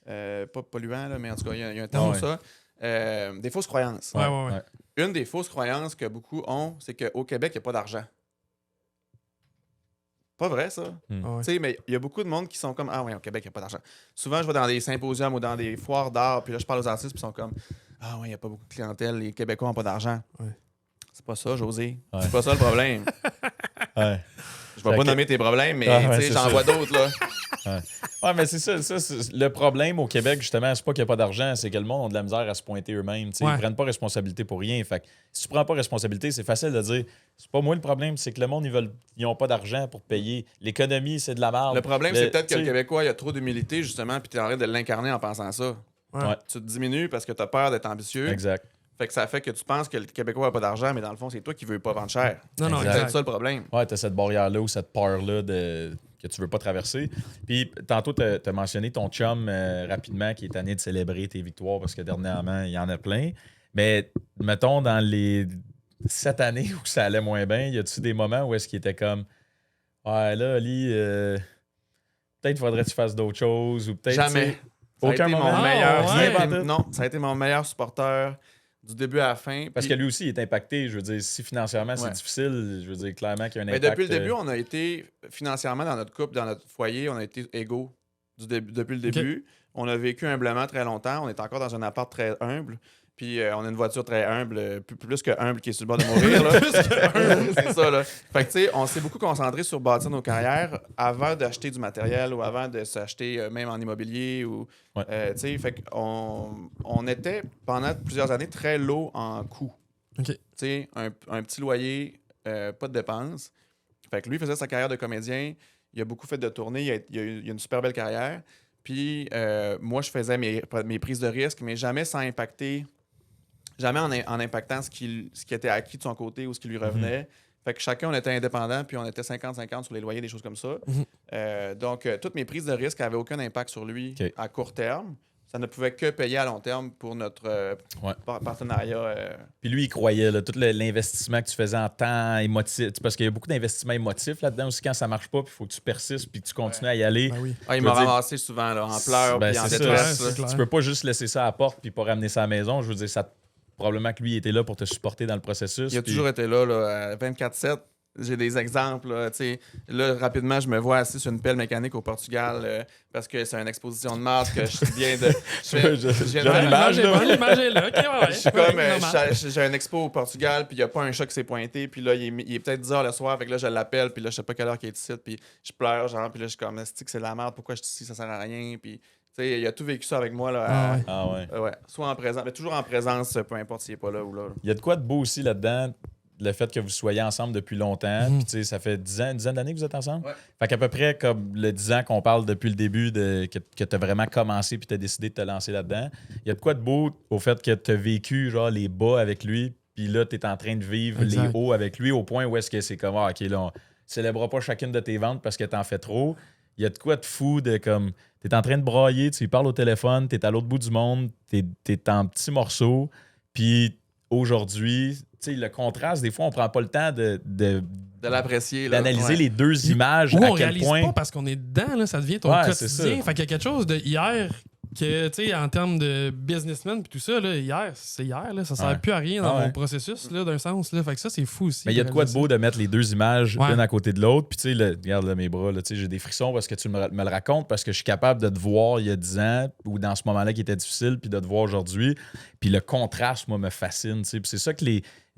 pas polluants, là, mais en tout cas, il y a un terme pour ça. Des fausses croyances. Ouais. Une des fausses croyances que beaucoup ont, c'est qu'au Québec, il n'y a pas d'argent. Pas vrai, ça. Tu sais, mais il y a beaucoup de monde qui sont comme, ah ouais, au Québec, il n'y a pas d'argent. Souvent, je vais dans des symposiums ou dans des foires d'art, puis là, je parle aux artistes, puis ils sont comme, ah ouais, il n'y a pas beaucoup de clientèle, les Québécois n'ont pas d'argent. Ouais. C'est pas ça, José. Ouais. C'est pas ça le problème. Ouais. Je vais pas nommer tes problèmes, mais j'en vois d'autres, là. Ouais, mais c'est ça. Le problème au Québec, justement, c'est pas qu'il n'y a pas d'argent, c'est que le monde a de la misère à se pointer eux-mêmes. Ils prennent pas responsabilité pour rien. Fait que si tu prends pas responsabilité, c'est facile de dire c'est pas moi le problème, c'est que le monde, ils ont pas d'argent pour payer. L'économie, c'est de la merde. Le problème, c'est peut-être que le Québécois, il y a trop d'humilité, justement, puis tu es en train de l'incarner en pensant ça. Ouais. Tu te diminues parce que tu as peur d'être ambitieux. Exact. Fait que ça fait que tu penses que le Québécois n'a pas d'argent, mais dans le fond, c'est toi qui veux pas vendre cher. Non, c'est ça le problème. Ouais, tu as cette barrière-là ou cette peur-là que tu veux pas traverser. Puis tantôt, tu as mentionné ton chum rapidement qui est tanné de célébrer tes victoires parce que dernièrement, il y en a plein. Mais mettons, dans les 7 années où ça allait moins bien, y a-tu des moments où est-ce qu'il était comme ouais, là, Ali, peut-être faudrait que tu fasses d'autres choses ou peut-être. Jamais. Aucun moment. Mon meilleur. Ouais. Non, ça a été mon meilleur supporter du début à la fin. Parce Puis- que lui aussi, il est impacté. Je veux dire, si financièrement c'est Ouais. difficile, je veux dire clairement qu'il y a un Mais impact. depuis le début, on a été financièrement dans notre couple, dans notre foyer, on a été égaux depuis le début. On a vécu humblement très longtemps. On est encore dans un appart très humble. Puis on a une voiture très humble, plus que humble, qui est sur le bord de mourir. Là. C'est ça, là. Fait que, tu sais, on s'est beaucoup concentré sur bâtir nos carrières avant d'acheter du matériel ou avant de s'acheter même en immobilier. Ou, Ouais. tu sais, fait qu'on était, pendant plusieurs années, très low en coûts. OK. Tu sais, un petit loyer, pas de dépenses. Fait que lui, il faisait sa carrière de comédien. Il a beaucoup fait de tournées. Il a une super belle carrière. Puis moi, je faisais mes prises de risque, mais jamais sans impacter, jamais en impactant ce qui était acquis de son côté ou ce qui lui revenait. Fait que chacun, on était indépendant, puis on était 50-50 sur les loyers, des choses comme ça. Donc, toutes mes prises de risque n'avaient aucun impact sur lui OK. à court terme. Ça ne pouvait que payer à long terme pour notre partenariat. Puis lui, il croyait, là, tout l'investissement que tu faisais en temps émotif. Parce qu'il y a beaucoup d'investissements émotifs là-dedans aussi quand ça marche pas, puis il faut que tu persistes, puis que tu continues à y aller. Ben oui. Ah, il Je m'a veux dire- ramassé souvent là, en pleurs Ben, puis en c'est détresse. ça, là. c'est clair. Tu peux pas juste laisser ça à la porte puis pas ramener ça à la maison. Je veux dire, probablement que lui il était là pour te supporter dans le processus. Il a puis- toujours été là, 24/7. J'ai des exemples. Là, tu sais. Là, rapidement, je me vois assis sur une pelle mécanique au Portugal parce que c'est une exposition de marque que je viens de. je viens de J'aime faire- l'image, là. L'image est là. OK, ouais. Je suis comme, normal. j'ai un expo au Portugal, puis il n'y a pas un chat qui s'est pointé, puis là, il est peut-être 10 h le soir, fait que là, je l'appelle, puis là, je sais pas quelle heure qu'il est ici, puis je pleure, genre, puis là, je suis comme, c'est que c'est de la merde, pourquoi je suis ici, ça sert à rien, puis, tu sais, il a tout vécu ça avec moi, là. Ah ouais. Ah ouais. Ouais, soit en présence, mais toujours en présence, peu importe s'il est pas là ou là. Il y a de quoi de beau aussi là-dedans, le fait que vous soyez ensemble depuis longtemps. Puis tu sais, ça fait 10 ans, une dizaine d'années que vous êtes ensemble. Ouais. Fait qu'à peu près comme le 10 ans qu'on parle depuis le début, que tu as vraiment commencé puis tu as décidé de te lancer là-dedans. Il y a de quoi de beau au fait que tu as vécu genre les bas avec lui, puis là, tu es en train de vivre Exact. les hauts avec lui au point où est-ce que c'est comme, OK, là, on célébrera pas chacune de tes ventes parce que tu en fais trop. Il y a de quoi de fou de comme, tu es en train de brailler, tu lui parles au téléphone, tu es à l'autre bout du monde, tu es en petits morceaux, puis aujourd'hui, tu sais, le contraste, des fois, on prend pas le temps De l'apprécier, là. d'analyser Ouais. les deux images, Ou à on quel réalise point. pas parce qu'on est dedans, là, ça devient ton Ouais, c'est quotidien. ça. Fait qu'il y a quelque chose de hier que, tu sais, en termes de businessman puis tout ça, là, hier, c'est hier, là, ça sert Ouais. plus à rien dans Ah ouais. mon processus, là, d'un sens. Là. Fait que ça, c'est fou aussi. Mais il y a de quoi de beau de mettre les deux images Ouais. l'une à côté de l'autre. Puis tu sais, regarde là, mes bras, là, tu sais, j'ai des frissons parce que tu me le racontes, parce que je suis capable de te voir il y a 10 ans ou dans ce moment-là qui était difficile, puis de te voir aujourd'hui. Puis le contraste, moi, me fascine. Tu sais. Puis c'est ça que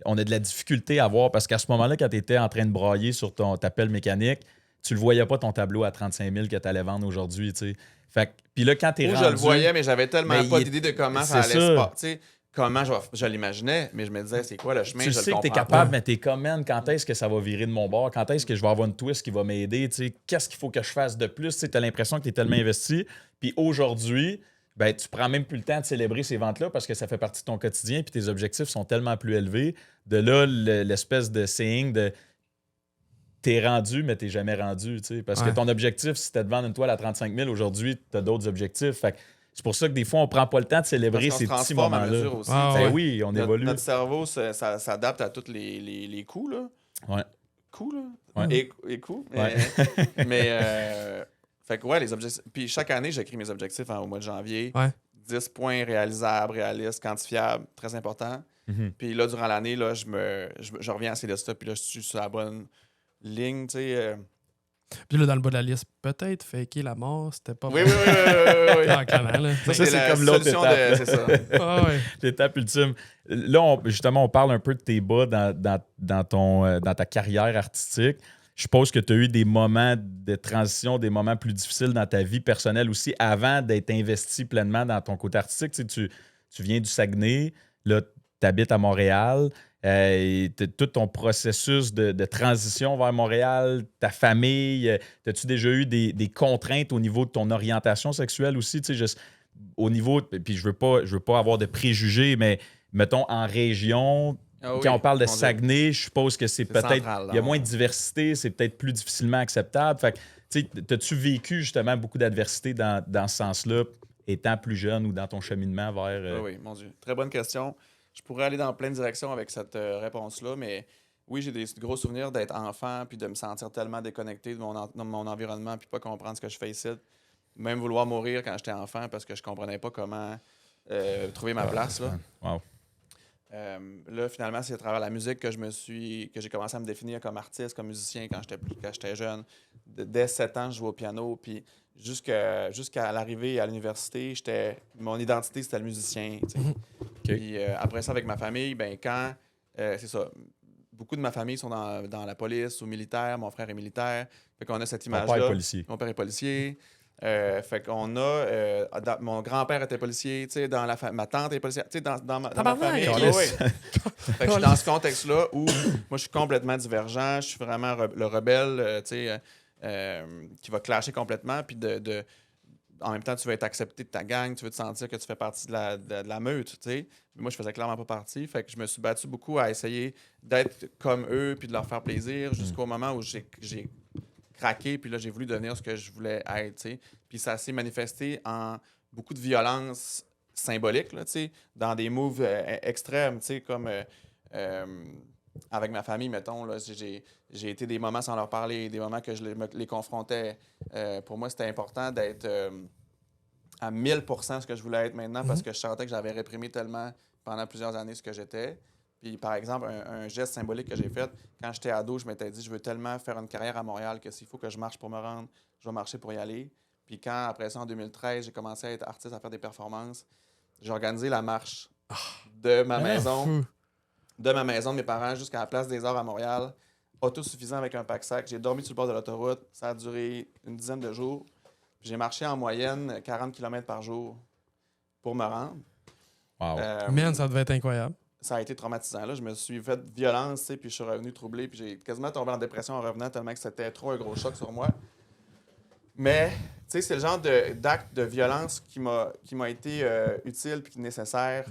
on a de la difficulté à voir parce qu'à ce moment-là, quand tu étais en train de brailler sur ta pelle mécanique, tu le voyais pas ton tableau à 35 000 que tu allais vendre aujourd'hui. Tu sais. Fait que, puis là, quand tu es Ou rendu... je le voyais, mais j'avais tellement Mais pas il est- d'idée de comment c'est ça allait ça. se passer. Tu sais, comment je l'imaginais, mais je me disais, c'est quoi le chemin? Tu je sais le que tu es comprends capable, pas. mais tu es comme, man, quand est-ce que ça va virer de mon bord? Quand est-ce que je vais avoir une twist qui va m'aider? Tu sais, qu'est-ce qu'il faut que je fasse de plus? Tu as l'impression que tu es tellement investi. Puis aujourd'hui, ben, tu prends même plus le temps de célébrer ces ventes-là parce que ça fait partie de ton quotidien puis tes objectifs sont tellement plus élevés. De là, l'espèce de saying de t'es rendu, mais t'es jamais rendu. Tu sais, parce Ouais. que ton objectif, si c'était de vendre une toile à 35 000, aujourd'hui, tu as d'autres objectifs. Fait que c'est pour ça que des fois, on prend pas le temps de célébrer Parce qu'on ces se petits transforme à moments-là. mesure aussi. Ah, Tu sais, Ben oui, on évolue. Notre cerveau ça s'adapte à tous les coups, là. Ouais. Coups, là? Ouais. Et coups. Ouais. Fait que ouais, les objectifs. Puis chaque année, j'écris mes objectifs au mois de janvier. Ouais. 10 points réalisables, réalistes, quantifiables, très important. Mhm. Puis là, durant l'année, là, je reviens à ces listes-là, puis là, je suis sur la bonne ligne, tu sais. Puis là, dans le bas de la liste, peut-être faker la mort, c'était pas Oui, oui, oui, oui, oui. Ah, clairement, là. Ça, c'est la comme l'autre solution étape. c'est ça. Ah ouais. L'étape ultime. Là, justement, on parle un peu de tes bas dans ta carrière artistique. Je suppose que tu as eu des moments de transition, des moments plus difficiles dans ta vie personnelle aussi, avant d'être investi pleinement dans ton côté artistique. Tu sais, tu viens du Saguenay, là, tu habites à Montréal. Tout ton processus de transition vers Montréal, ta famille, as-tu déjà eu des contraintes au niveau de ton orientation sexuelle aussi? Tu sais, au niveau, puis je veux pas avoir de préjugés, mais mettons en région, Ah oui, quand on parle de mon Dieu. Saguenay, je suppose que c'est peut-être, central, là, il y a moins ouais. de diversité, c'est peut-être plus difficilement acceptable. Fait que, tu sais, as-tu vécu justement beaucoup d'adversité dans ce sens-là, étant plus jeune ou dans ton cheminement vers... Oui, oui, mon Dieu. Très bonne question. Je pourrais aller dans plein de directions avec cette réponse-là, mais oui, j'ai des gros souvenirs d'être enfant puis de me sentir tellement déconnecté de mon environnement puis pas comprendre ce que je fais ici. Même vouloir mourir quand j'étais enfant parce que je comprenais pas comment trouver ma place. Là. Wow. Là, finalement, c'est à travers la musique que j'ai commencé à me définir comme artiste, comme musicien quand j'étais jeune. Dès 7 ans, je jouais au piano, puis jusqu'à l'arrivée à l'université, mon identité, c'était le musicien. Tu sais. Puis après ça, avec ma famille, ben c'est ça. Beaucoup de ma famille sont dans la police ou militaire. Mon frère est militaire. Fait qu'on a cette Mon image-là. père est policier. Mon père est policier. Fait qu'on a... mon grand-père était policier. Tu sais, ma tante est policière. Tu sais, dans ma famille. Tabarnak! Ouais. Fait que je suis dans ce contexte-là où moi, je suis complètement divergent. Je suis vraiment le rebelle, tu sais, qui va clasher complètement. Puis en même temps, tu veux être accepté de ta gang, tu veux te sentir que tu fais partie de la meute, tu sais. Mais moi, je faisais clairement pas partie. Fait que je me suis battu beaucoup à essayer d'être comme eux puis de leur faire plaisir jusqu'au moment où j'ai craqué. Puis là, j'ai voulu devenir ce que je voulais être, tu sais. Puis ça s'est manifesté en beaucoup de violence symbolique, là, tu sais, dans des moves extrêmes, tu sais, comme... avec ma famille, mettons, là, j'ai été des moments sans leur parler, des moments que je les confrontais. Pour moi, c'était important d'être à 1000% ce que je voulais être maintenant parce que je sentais que j'avais réprimé tellement pendant plusieurs années ce que j'étais. Puis, par exemple, un geste symbolique que j'ai fait, quand j'étais ado, je m'étais dit, je veux tellement faire une carrière à Montréal que s'il faut que je marche pour me rendre, je vais marcher pour y aller. Puis quand, après ça, en 2013, j'ai commencé à être artiste, à faire des performances, j'ai organisé la marche de ma maison. De ma maison de mes parents jusqu'à la Place des Arts à Montréal, autosuffisant avec un pack-sac. J'ai dormi sur le bord de l'autoroute. Ça a duré une dizaine de jours. J'ai marché en moyenne 40 km par jour pour me rendre. Wow. Man, ça devait être incroyable. Ça a été traumatisant. Là. Je me suis fait violence, tu sais, puis je suis revenu troublé. Puis j'ai quasiment tombé en dépression en revenant tellement que c'était trop un gros choc sur moi. Mais, tu sais, c'est le genre d'acte de violence qui m'a été utile puis nécessaire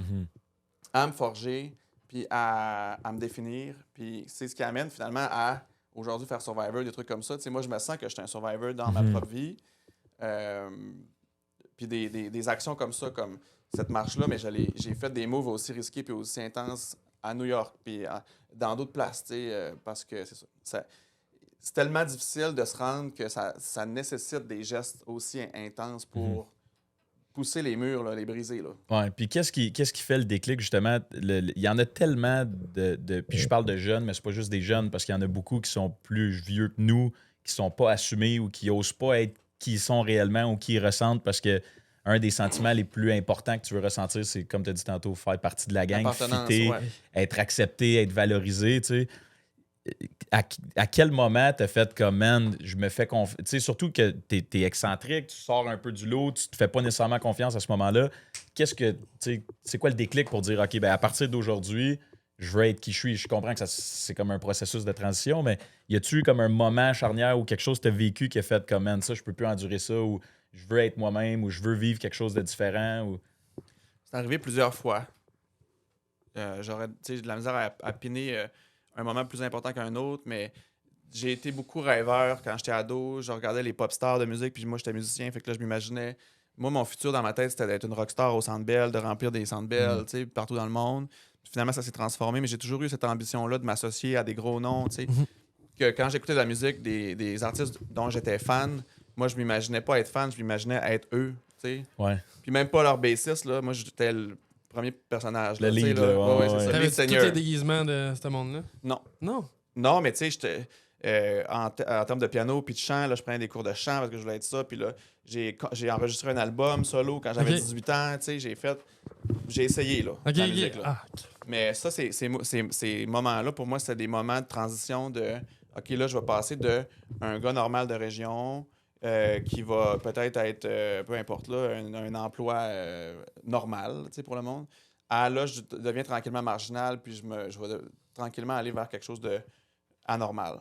à me forger puis à me définir. Puis c'est ce qui amène finalement à aujourd'hui faire Survivor, des trucs comme ça. Tu sais, moi, je me sens que je suis un Survivor dans ma propre vie. Puis des actions comme ça, comme cette marche-là, mais j'ai fait des moves aussi risqués puis aussi intenses à New York puis dans d'autres places, tu sais, parce que c'est ça. C'est tellement difficile de se rendre que ça nécessite des gestes aussi intenses pour pousser les murs, là, les briser. Là. Ouais, puis qu'est-ce qui fait le déclic, justement? Il y en a tellement puis je parle de jeunes, mais c'est pas juste des jeunes, parce qu'il y en a beaucoup qui sont plus vieux que nous, qui sont pas assumés ou qui osent pas être qui ils sont réellement ou qui ils ressentent, parce que un des sentiments les plus importants que tu veux ressentir, c'est, comme tu as dit tantôt, faire partie de la gang, fitter, être accepté, être valorisé, tu sais. À quel moment t'as fait comme, man, je me fais confiance? Tu sais, surtout que t'es excentrique, tu sors un peu du lot, tu te fais pas nécessairement confiance à ce moment-là. C'est quoi le déclic pour dire, OK, ben à partir d'aujourd'hui, je veux être qui je suis? Je comprends que c'est comme un processus de transition, mais y a-tu comme un moment charnière ou quelque chose que t'as vécu qui a fait comme, man, ça, je peux plus endurer ça, ou je veux être moi-même, ou je veux vivre quelque chose de différent? Ou... C'est arrivé plusieurs fois. J'aurais de la misère à piner un moment plus important qu'un autre, mais j'ai été beaucoup rêveur quand j'étais ado. Je regardais les pop stars de musique, puis moi, j'étais musicien, fait que là, je m'imaginais... Moi, mon futur dans ma tête, c'était d'être une rockstar au Centre Bell, de remplir des Centre Bell, tu sais, partout dans le monde. Puis finalement, ça s'est transformé, mais j'ai toujours eu cette ambition-là de m'associer à des gros noms, tu sais. Que quand j'écoutais de la musique des artistes dont j'étais fan, moi, je m'imaginais pas être fan, je m'imaginais être eux, tu sais. Ouais. Puis même pas leur bassiste, là. Moi, j'étais le premier personnage. Le là, lead, là. là. Ouais, c'est ça. T'avais Lead tous seigneur. les déguisements de ce monde-là? Non. Non. Non, mais tu sais, j'étais... en termes de piano puis de chant, là, je prenais des cours de chant parce que je voulais être ça. Puis là, j'ai enregistré un album solo quand j'avais 18 ans. Tu sais, j'ai essayé, là, la musique. Là. Ah. Mais ça, ces moments-là, pour moi, c'était des moments de transition de... OK, là, je vais passer de un gars normal de région qui va peut-être être, peu importe, là, un emploi normal, tu sais, pour le monde, à là, je deviens tranquillement marginal, puis je vais tranquillement aller vers quelque chose de anormal.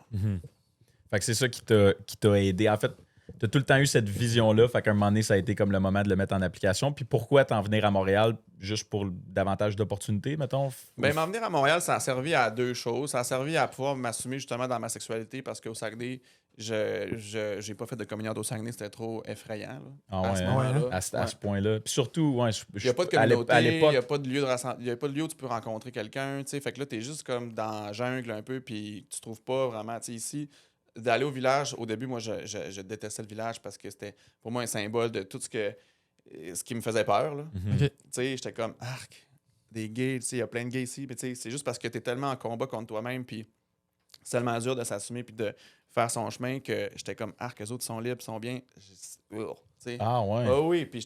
Fait que c'est ça qui t'a aidé. En fait, t'as tout le temps eu cette vision-là, fait qu'à un moment donné, ça a été comme le moment de le mettre en application. Puis pourquoi t'en venir à Montréal, juste pour davantage d'opportunités, mettons? Ben, m'en venir à Montréal, ça a servi à deux choses. Ça a servi à pouvoir m'assumer justement dans ma sexualité, parce qu'au Saguenay, j'ai pas fait de communion au Saguenay, c'était trop effrayant. Là, Ah ouais, ce hein? moment-là. À ce point-là. Puis surtout, ouais, Il n'y a pas de à communauté, il l'époque, n'y a pas de lieu il y a pas de lieu où tu peux rencontrer quelqu'un, tu sais. Fait que là, t'es juste comme dans la jungle un peu, puis tu trouves pas vraiment, tu sais, ici, d'aller au village, au début, moi, je détestais le village parce que c'était pour moi un symbole de tout ce qui me faisait peur, là. Mhm. OK. Tu sais, j'étais comme, arc, des gays, tu sais, il y a plein de gays ici, mais tu sais, c'est juste parce que tu es tellement en combat contre toi-même, puis c'est tellement dur de s'assumer puis de faire son chemin que j'étais comme, eux autres sont libres, ils sont bien. Tu sais. Ah ouais. Ah oui, puis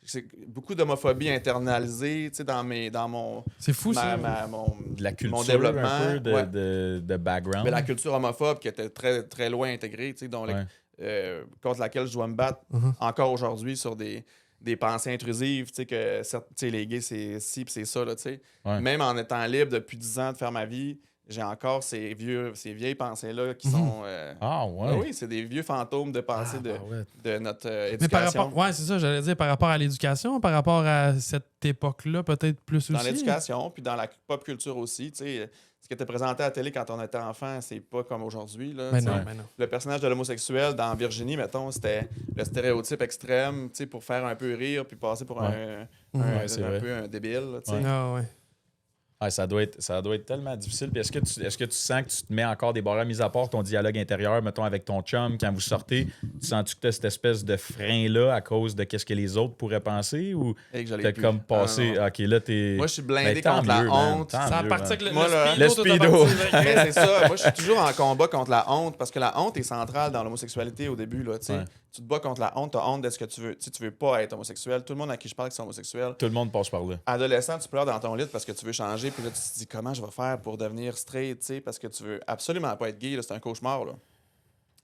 c'est beaucoup d'homophobie internalisée, tu sais, dans mon, C'est fou, ça. De la culture mon développement. un peu Ouais. de background. Mais la culture homophobe qui était très, très loin intégrée, tu sais, contre laquelle je dois me battre encore aujourd'hui sur des pensées intrusives, tu sais, que tu sais, les gays, c'est ci puis c'est ça, là, tu sais. Ouais. Même en étant libre depuis 10 ans de faire ma vie, j'ai encore ces vieilles pensées-là qui sont... Ah ouais. Ah oui, c'est des vieux fantômes de pensée ouais. de notre Mais par éducation. rapport, ouais, c'est ça, j'allais dire, par rapport à l'éducation, par rapport à cette époque-là, peut-être plus Dans aussi. l'éducation, puis dans la pop culture aussi, tu sais, ce qui était présenté à la télé quand on était enfant, c'est pas comme aujourd'hui, là. Mais tu sais. non, mais non. Le personnage de l'homosexuel dans Virginie, mettons, c'était le stéréotype extrême, tu sais, pour faire un peu rire puis passer pour c'est un vrai. peu un débile, là, tu sais. Ouais. Ah ouais. Ah, ça doit être tellement difficile. Puis est-ce que tu sens que tu te mets encore des barrières, mis à part ton dialogue intérieur, mettons, avec ton chum, quand vous sortez, tu sens-tu que tu as cette espèce de frein-là à cause de qu'est-ce que les autres pourraient penser ou Et que je l'ai t'as plus. comme passé, Ah, non. OK, là, t'es... Moi, je suis blindé Ben, tant contre la mieux, man, honte. tant Ça a mieux, parti man. avec Moi, là, le tout a speedo. parti avec- Mais c'est ça. Moi, je suis toujours en combat contre la honte parce que la honte est centrale dans l'homosexualité au début. Là, tu sais. Ouais. Tu te bats contre la honte. Tu as honte de ce que tu veux. Tu sais, tu veux pas être homosexuel. Tout le monde à qui je parle qui sont homosexuels. Tout le monde passe par là. Adolescent, tu pleures dans ton lit parce que tu veux changer. Puis là, tu te dis comment je vais faire pour devenir straight, tu sais, parce que tu veux absolument pas être gay. là, C'est un cauchemar. Là.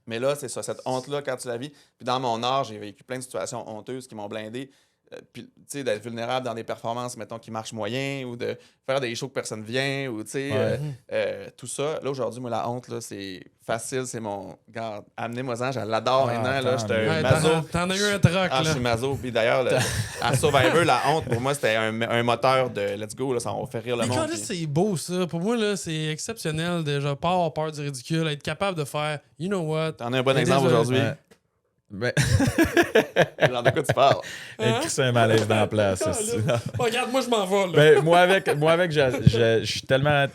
Mais là, c'est ça, cette honte-là, quand tu la vis. Puis dans mon âge, j'ai vécu plein de situations honteuses qui m'ont blindé. Puis, tu sais, d'être vulnérable dans des performances, mettons, qui marchent moyen, ou de faire des shows que personne vient, ou, tu sais, tout ça. Là, aujourd'hui, moi, la honte, là, c'est facile, c'est mon... Regarde, amenez-moi-en, je l'adore maintenant, là, tant j'étais mieux. un Ouais, maso. t'en as eu un troc, Ah, je là. suis maso. Puis d'ailleurs, à Survivor, la honte, pour moi, c'était un moteur de let's go, là, ça va faire rire le Les monde. gars, là, puis- c'est beau, ça. Pour moi, là, c'est exceptionnel. Déjà, pas avoir peur du ridicule, être capable de faire, you know what. T'en as un bon Mais exemple désolé. aujourd'hui. Ben, Genre de quoi tu parles? Hein? c'est un malaise dans la place. Ah, c'est là. ça. Regarde, moi, je m'en vais, là. Ben, moi, avec je suis tellement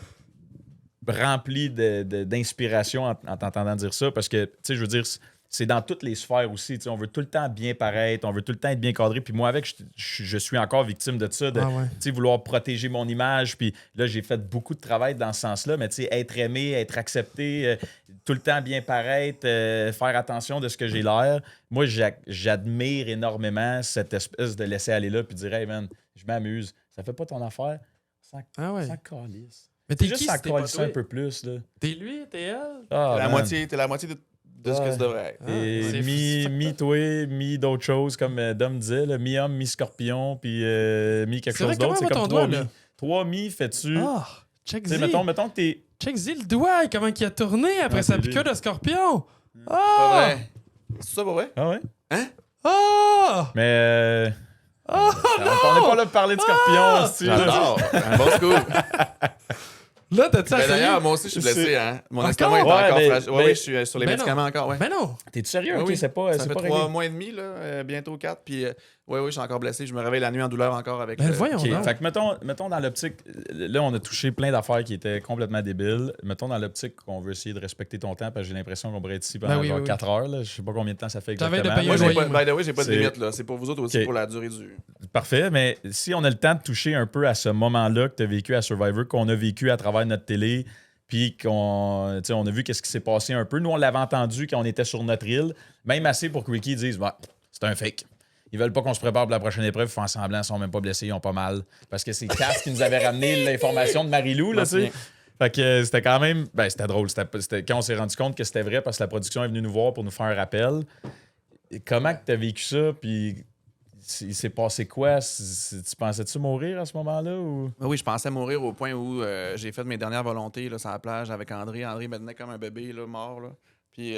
rempli d'inspiration en t'entendant dire ça parce que, tu sais, je veux dire, c'est dans toutes les sphères aussi. Tu sais, on veut tout le temps bien paraître, on veut tout le temps être bien cadré. Puis moi, je suis encore victime de ça, de Ah ouais. tu sais, vouloir protéger mon image. Puis là, j'ai fait beaucoup de travail dans ce sens-là, mais tu sais, être aimé, être accepté, tout le temps bien paraître, faire attention de ce que j'ai l'air. Moi, j'admire énormément cette espèce de laisser aller là puis dire, hey man, je m'amuse. Ça fait pas ton affaire. Ah ouais. Ça calisse. Mais t'es Juste qui ça si t'es pas colle toi? un peu plus, là. T'es lui, t'es elle? Ah, man. T'es la moitié de ce que Ouais. ça devrait être. Et c'est mi-toi, mi-d'autres choses, comme Dom disait, là, mi-homme, mi-scorpion, puis mi-quelque C'est vrai, chose d'autre. comment C'est va comme ton trois doigt, mi. là? Trois mi, fais-tu... Ah, check Tu sais, Z. mettons que t'es... Check Z le doigt, comment il a tourné après Ah, sa c'est piqûre lui. de scorpion. Pas Ah! vrai. C'est ça, pas vrai? Ah ouais? Ah! Mais... Ah! on n'est pas là pour parler de scorpion, Ah! hostie, là. J'adore. Un bon scoop. Là, t'as-tu Ben, essayé? d'ailleurs, moi aussi, je suis blessé. Hein? Mon Encore? estomac est Ouais, encore mais- fragile. Oui, mais- je suis sur les Ben médicaments non. encore. Ouais. Ben non. T'es-tu sérieux? Oui, OK, oui. c'est pas Ça fait réglé. 3 mois et demi, là, bientôt 4. Puis, oui, je suis encore blessé. Je me réveille la nuit en douleur encore avec. Ben voyons OK, donc. fait que mettons dans l'optique... Là, on a touché plein d'affaires qui étaient complètement débiles. Mettons dans l'optique qu'on veut essayer de respecter ton temps parce que j'ai l'impression qu'on pourrait être ici pendant Ben oui, genre oui, oui. 4 heures. Là. Je sais pas combien de temps ça fait T'avais de exactement. payer Moi, un j'ai loyer, pas, moi. by the way, j'ai pas de C'est- limite. Là. C'est pour vous autres aussi OK. pour la durée du. Parfait, mais si on a le temps de toucher un peu à ce moment-là que tu as vécu à Survivor, qu'on a vécu à travers notre télé, puis qu'on on a vu qu'est-ce qui s'est passé un peu. Nous, on l'avait entendu quand on était sur notre île, même assez pour que Ricky dise bah, c'est un fake. Ils veulent pas qu'on se prépare pour la prochaine épreuve, ils font semblant, ils sont même pas blessés, ils ont pas mal. Parce que c'est Cass qui nous avait ramené l'information de Marie-Lou, là, tu sais. Fait que c'était quand même... Ben, c'était drôle. C'était quand on s'est rendu compte que c'était vrai parce que la production est venue nous voir pour nous faire un rappel. Et comment que tu as vécu ça, puis il s'est passé quoi? Tu pensais-tu mourir à ce moment-là? Ou... Oui, je pensais mourir au point où j'ai fait mes dernières volontés là, sur la plage avec André. André me tenait comme un bébé là, mort. Là. Puis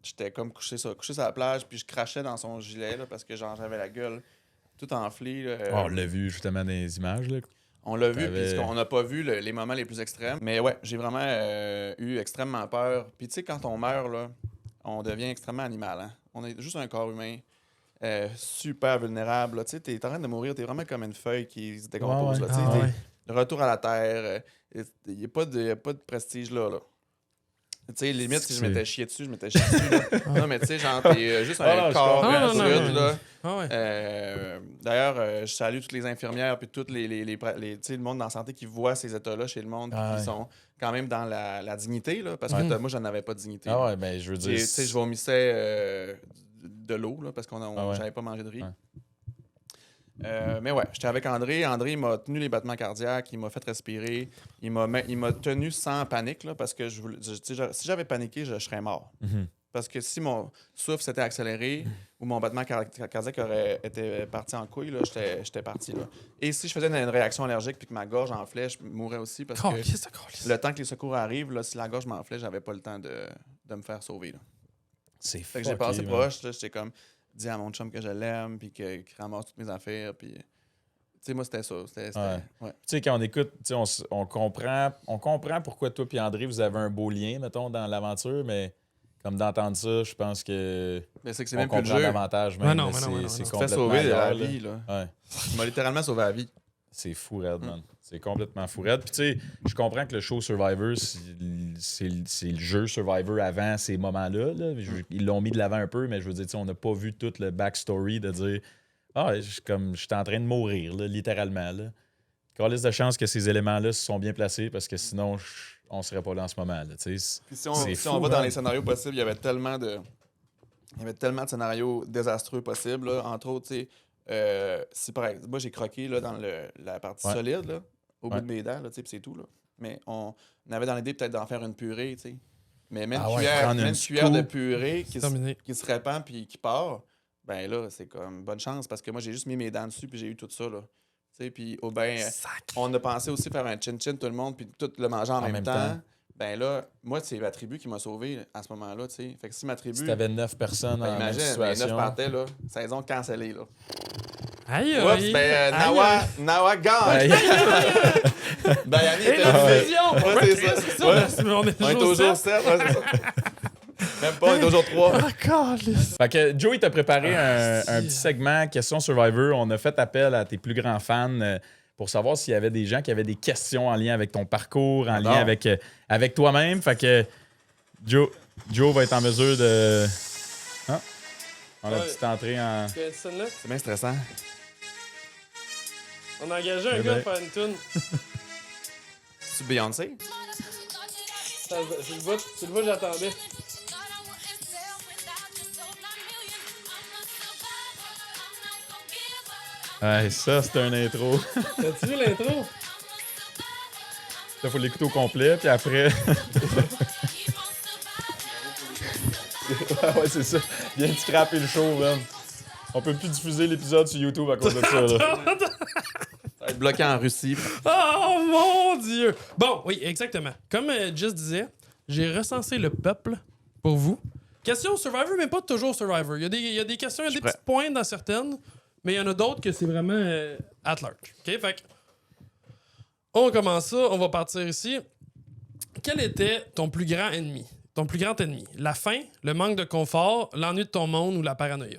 j'étais comme couché sur la plage, puis je crachais dans son gilet là, parce que genre, j'avais la gueule tout enflée. Là, Oh, on l'a vu justement dans les images. Là. On l'a vu, T'avais- puis on n'a pas vu les moments les plus extrêmes. Mais ouais, j'ai vraiment eu extrêmement peur. Puis tu sais, quand on meurt, là, on devient extrêmement animal. Hein? On est juste un corps humain. Super vulnérable. là. Tu sais, t'es en train de mourir, t'es vraiment comme une feuille qui se décompose. Ouais, là. Tu sais, Ah ouais. t'es- Retour à la terre. Il n'y a pas de prestige là. Tu sais, limite, si je m'étais chié dessus, je m'étais chié dessus. Là. Non, mais tu sais, genre, t'es juste Ah un non, je corps comprends. Ah, non, non, brut, non. là. Ah ouais. D'ailleurs, je salue toutes les infirmières puis tous tu sais, le monde dans la santé qui voit ces états-là chez le monde Ah qui ouais. sont quand même dans la dignité, là, parce que moi, j'en avais pas de dignité. Ah ouais, ben, je veux dire. Tu sais, je vomissais de l'eau là, parce qu'on Ah ouais. j'avais pas mangé de riz. Ouais. Mais ouais, j'étais avec André. André, il m'a tenu les battements cardiaques, il m'a fait respirer. Il m'a tenu sans panique, là, parce que si j'avais paniqué, je serais mort. Mhm. Parce que si mon souffle s'était accéléré ou mon battement cardiaque aurait été parti en couille, là, j'étais parti. Là. Et si je faisais une réaction allergique puis que ma gorge enflait, je mourrais aussi parce que le temps que les secours arrivent, là, si la gorge m'enflait, j'avais pas le temps de me faire sauver. Là. C'est Fait que j'ai passé proche, j'étais comme dit à mon chum que je l'aime puis qu'il ramasse toutes mes affaires. Puis, tu sais, moi, c'était ça. Ouais. Tu sais, quand on écoute, tu sais, on comprend pourquoi toi et André, vous avez un beau lien, mettons, dans l'aventure, mais comme d'entendre ça, je pense que Mais c'est que c'est on même plus le comprend jeu. davantage. Ouais, Même, non, là, mais non, mais non, c'est non. Tu te fais complètement sauver la ailleurs, là. vie. Là. Ouais. Tu m'as littéralement sauvé la vie. C'est fou raide, man. C'est complètement fou raide. Puis tu sais, je comprends que le show Survivor, c'est le jeu Survivor avant ces moments-là. Là. Ils l'ont mis de l'avant un peu, mais je veux dire, tu sais, on n'a pas vu tout le backstory de dire « Ah, je suis en train de mourir, là, littéralement. » Calisse de chance que ces éléments-là se sont bien placés parce que sinon, on serait pas là en ce moment. Là, tu sais. Puis si on C'est va fou, dans man. les scénarios possibles, il y avait tellement de scénarios désastreux possibles. Là. Entre autres, tu sais, si par exemple, moi j'ai croqué là, dans la partie Ouais. solide, là, au bout Ouais. de mes dents, là, tu sais, puis c'est tout. Là. Mais on avait dans l'idée peut-être d'en faire une purée, tu sais. Mais même Ah ouais, cuillère, prendre même une cuillère de scoop. purée Terminé. qui se répand puis qui part, ben là, c'est comme bonne chance parce que moi j'ai juste mis mes dents dessus puis j'ai eu tout ça. Là. Tu sais, puis on a pensé aussi faire un chin-chin tout le monde puis tout le manger en même temps. Ben là, moi, c'est ma tribu qui m'a sauvé à ce moment-là, tu sais. Fait que si ma tribu... Si t'avais 9 personnes ben, en même imagine, les 9 situation... partaient, là. Saison cancellée, là. Aïe, Oups, aïe. ben, Aïe, Nawa gagne! Aïe. Ben, Yannick Et était la ouais. division! Ouais, Ouais, c'est ça. on Ouais. est On est toujours au jour 7, ouais, c'est ça. Même pas, on est au jour 3. Ah, câlisse. Fait que Joey t'a préparé un petit segment Question Survivor. On a fait appel à tes plus grands fans pour savoir s'il y avait des gens qui avaient des questions en lien avec ton parcours, en lien avec toi-même. Fait que Joe va être en mesure de... Ah, on a une Ouais. petite entrée en... Cette scène-là, C'est bien stressant. on a engagé un Eh gars ben. pour faire une toune. C'est Beyoncé? C'est le bout, j'attendais. Ouais, ça, c'est un intro. T'as-tu vu l'intro? Il faut l'écouter au complet, puis après... ouais, c'est ça. Viens de scraper le show, man. On peut plus diffuser l'épisode sur YouTube à cause de ça, là. Ça va être bloqué en Russie. Oh mon Dieu! Bon, oui, exactement. Comme Jess disait, j'ai recensé le peuple pour vous. Question Survivor, mais pas toujours Survivor. Il y a des questions, il y a des prêt. petites pointes dans certaines, mais il y en a d'autres que c'est vraiment at large. OK? Fait que, on commence ça, on va partir ici. Quel était ton plus grand ennemi? Ton plus grand ennemi? La faim, le manque de confort, l'ennui de ton monde ou la paranoïa?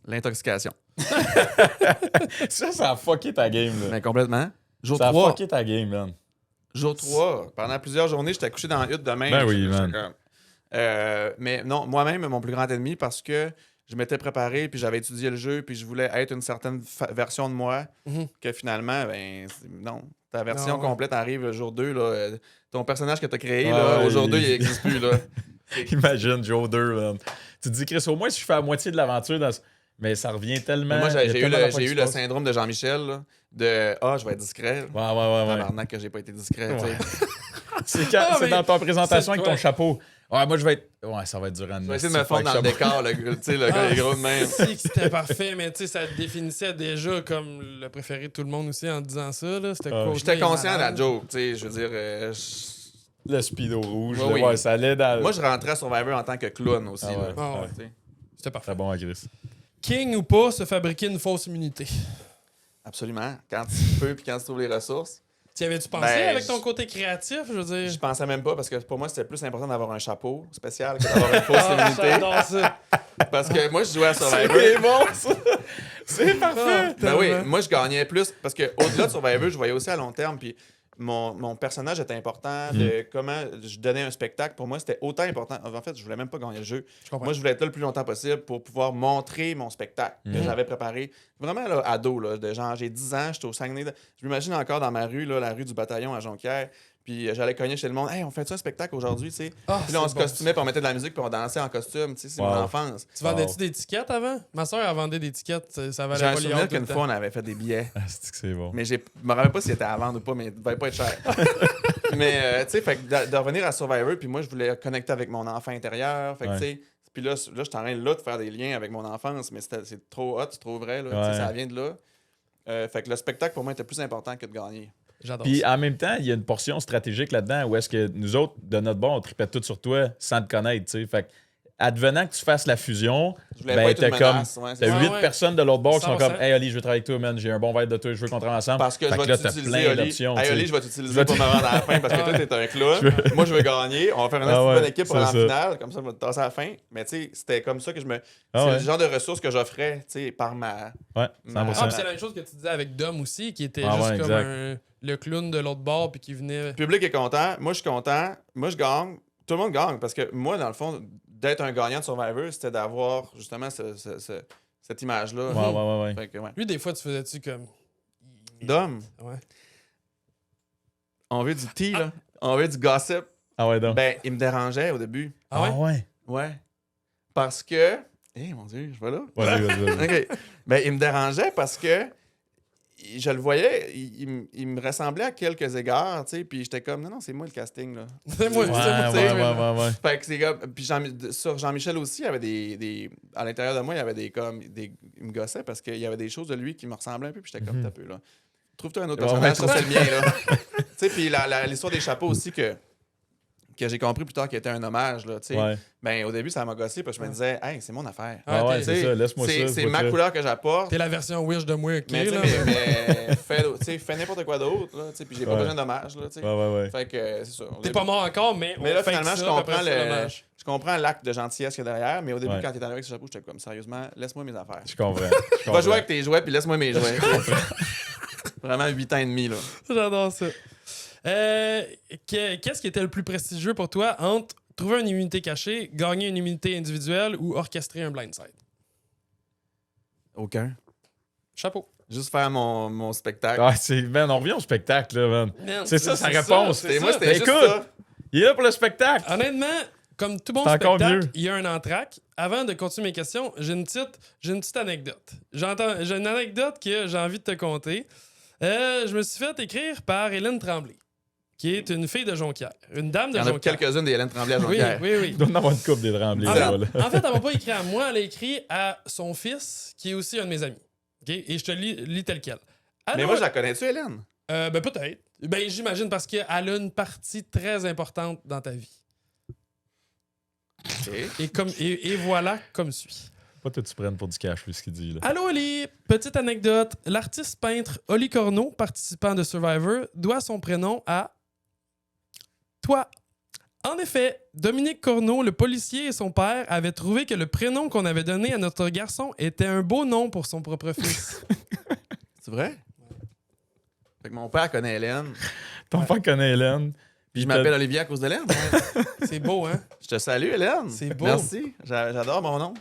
L'intoxication. Ça a fucké ta game, là. Mais complètement. Jour Ça a 3. fucké ta game, man. Jour 3. Pendant plusieurs journées, j'étais couché dans la hutte de même. Ben oui, J'étais man. comme- mais non, moi-même, mon plus grand ennemi, parce que je m'étais préparé, puis j'avais étudié le jeu, puis je voulais être une certaine version de moi, Mhm. que finalement, non. Ta version Non, ouais. complète arrive le jour 2. Là. Ton personnage que tu as créé, Ouais, là, ouais, au jour 2, il il- n'existe plus. Là. Imagine, Joe 2, man. Tu te dis, Chris, au moins, si je fais la moitié de l'aventure, mais ça revient tellement... Mais moi, il y a j'ai eu tellement d'affaires j'ai qui eu se le passent. syndrome de Jean-Michel, là, de « Ah, je vais être discret. » Ouais. Tabarnak que j'ai pas été discret. tu sais. C'est quand, Ah, c'est mais dans ta présentation c'est- avec ton ouais. chapeau. Ouais, moi, je vais être... Ouais, ça va être durant Je vais essayer de me fondre dans le décor, le gars est gros de même. Si que c'était parfait, mais tu sais, ça te définissait déjà comme le préféré de tout le monde aussi en disant ça. Là. C'était quote-là, J'étais il est conscient de la malade. joke, tu sais, je veux dire... Le speedo rouge. Ouais, là, oui. ouais, ça allait dans... Moi, je rentrais à Survivor en tant que clown aussi. Ah ouais. là. Ah ouais. Tu sais. C'était parfait. Très bon à Chris. King ou pas, se fabriquer une fausse immunité. Absolument. Quand tu peux puis quand tu trouves les ressources. Tu y avais-tu pensé Ben, avec ton côté créatif, je veux dire? Je pensais même pas parce que pour moi, c'était plus important d'avoir un chapeau spécial que d'avoir une fausse Ah, immunité. j'adore ça. Parce que moi, je jouais à Survivor. C'est bon, ça! C'est parfait! Ben oui, Tellement. moi, je gagnais plus parce que au-delà de Survivor, je voyais aussi à long terme. Puis mon personnage était important, de comment je donnais un spectacle. Pour moi, c'était autant important. En fait, je voulais même pas gagner le jeu. Moi, je voulais être là le plus longtemps possible pour pouvoir montrer mon spectacle que j'avais préparé. Vraiment, là, ado, là, de genre, j'ai 10 ans, j'étais au Saguenay. Je m'imagine encore dans ma rue, là, la rue du Bataillon à Jonquière. Puis j'allais cogner chez le monde. Hey, on fait ça un spectacle aujourd'hui, tu sais. Puis là, on se costumait, puis on mettait de la musique, puis on dansait en costume. Tu sais, c'est mon enfance. Tu vendais-tu des tickets avant? Ma soeur, elle vendait des tickets. Ça valait J'ai un pas souvenir liard tout qu'une le fois, temps. on avait fait des billets. Ah, c'est bon. Mais je me rappelle pas s'il était à vendre ou pas, mais il devait pas être cher. Mais, tu sais, fait que de revenir à Survivor, puis moi, je voulais connecter avec mon enfant intérieur. Fait que, tu sais, puis là, je suis en train de faire des liens avec mon enfance, mais c'est trop hot, c'est trop vrai. Là, tu sais, ça vient de là. Fait que le spectacle, pour moi, était plus important que de gagner. J'adore Puis ça. en même temps, il y a une portion stratégique là-dedans où est-ce que nous autres, de notre bord, on tripait tout sur toi sans te connaître, tu sais. Fait que, advenant que tu fasses la fusion, Je voulais pas être une menace. Ouais, c'est t'as ça. 8 Ouais. personnes de l'autre bord qui sont 100%. comme Hey Oli, je veux travailler avec toi, man, j'ai un bon verre de toi, je veux qu'on travaille ensemble. Parce que Fait je vais là, t'as t'utiliser, plein Oli. d'options. Hey, tu sais. Oli, je vais t'utiliser pour me rendre à la fin parce que toi, t'es un clown. Moi, je veux gagner. On va faire une Ah ouais, bonne équipe pour c'est aller en ça. finale. Comme ça, je vais te tasser à la fin. Mais tu sais, c'était comme ça que je me. Ah c'est ouais. le genre de ressources que j'offrais, tu sais, par ma. Ouais, Ma- 100%. Ah, puis c'est la même chose que tu disais avec Dom aussi, qui était Ah juste ouais, comme exact. le clown de l'autre bord, puis qui venait. Le public est content. Moi, je suis content. Moi, je gagne. Tout le monde gagne. Parce que moi, dans le fond, d'être un gagnant de Survivor, c'était d'avoir justement cette image-là. Ouais. Fait que, ouais. Lui, des fois, tu faisais-tu comme. Dom, Ouais. on veut du tea, là. On veut du gossip. Ah ouais, donc. Ben, il me dérangeait au début. Ah ouais? ouais. Ouais. Parce que. Eh, mon Dieu, je vais là. Vas-y. OK. Ben, il me dérangeait parce que je le voyais, il me ressemblait à quelques égards, tu sais, puis j'étais comme, non, c'est moi le casting, là. C'est moi, Ouais, c'est moi. ouais. Fait que c'est comme. Puis sur Jean-Michel aussi, il y avait des. À l'intérieur de moi, il y avait il me gossait parce qu'il y avait des choses de lui qui me ressemblaient un peu, puis j'étais comme, t'as peu, là. Trouve-toi un autre Ouais, personnage, ouais, ça, c'est le mien, là. Tu sais, puis l'histoire des chapeaux aussi que j'ai compris plus tard qu'il était un hommage, là, tu sais. Ouais. Ben, au début, ça m'a gossé parce que je me disais, hey, c'est mon affaire. Ah, Ah ouais, t'es- c'est ça, laisse-moi ça. C'est ma couleur que j'apporte. T'es la version Wish de moi, ok? Mais, tu sais, là, mais fais n'importe quoi d'autre, là, tu sais, puis j'ai pas Ouais. besoin d'hommage, là, tu sais. Ouais. Fait que, c'est ça. Au T'es début- pas mort encore, mais. Mais là, on fait finalement, que je ça, après comprends ça, dommage. je comprends l'acte de gentillesse qu'il y a derrière, mais au début, Ouais. quand t'es arrivé avec ce chapeau, j'étais comme, sérieusement, laisse-moi mes affaires. Je comprends. Va jouer avec tes jouets, puis laisse-moi mes jouets. Vraiment 8 ans et demi, là. J'adore ça. Qu'est-ce qui était le plus prestigieux pour toi entre trouver une immunité cachée, gagner une immunité individuelle ou orchestrer un blindside? Aucun. Chapeau. Juste faire mon spectacle. Ah, man, on revient au spectacle, là, man. Man, C'est ça sa réponse. c'est Moi, ça. c'était juste Écoute, ça. Il est là pour le spectacle. Honnêtement, comme tout bon C'est encore spectacle, mieux. il y a un entracte. Avant de continuer mes questions, j'ai une petite anecdote. J'ai une anecdote que j'ai envie de te conter. Je me suis fait écrire par Hélène Tremblay, qui est une fille de Jonquière, une dame de Il y en a Jonquière. quelques-unes des Hélène Tremblay à Oui, Jonquière. oui. Il doit en avoir une coupe des tremblés. En là, fait, voilà. en fait, elle m'a pas écrit à moi, elle a écrit à son fils, qui est aussi un de mes amis. OK? Et je te lis tel quel. Mais Allô, moi, je la connais-tu, Hélène? ben peut-être. Ben j'imagine parce qu'elle a une partie très importante dans ta vie. OK. Et voilà comme suit. Pas que tu prennes pour du cash, lui, ce qu'il dit. Là. Allô Oli, petite anecdote. L'artiste peintre Oli Corneau, participant de Survivor, doit son prénom à toi. En effet, Dominique Corneau, le policier et son père avaient trouvé que le prénom qu'on avait donné à notre garçon était un beau nom pour son propre fils. C'est vrai? Fait que mon père connaît Hélène. Ton père connaît Hélène. Puis je m'appelle Olivier à cause d'Hélène. C'est beau, hein? Je te salue, Hélène. C'est beau. Merci. J'adore mon nom.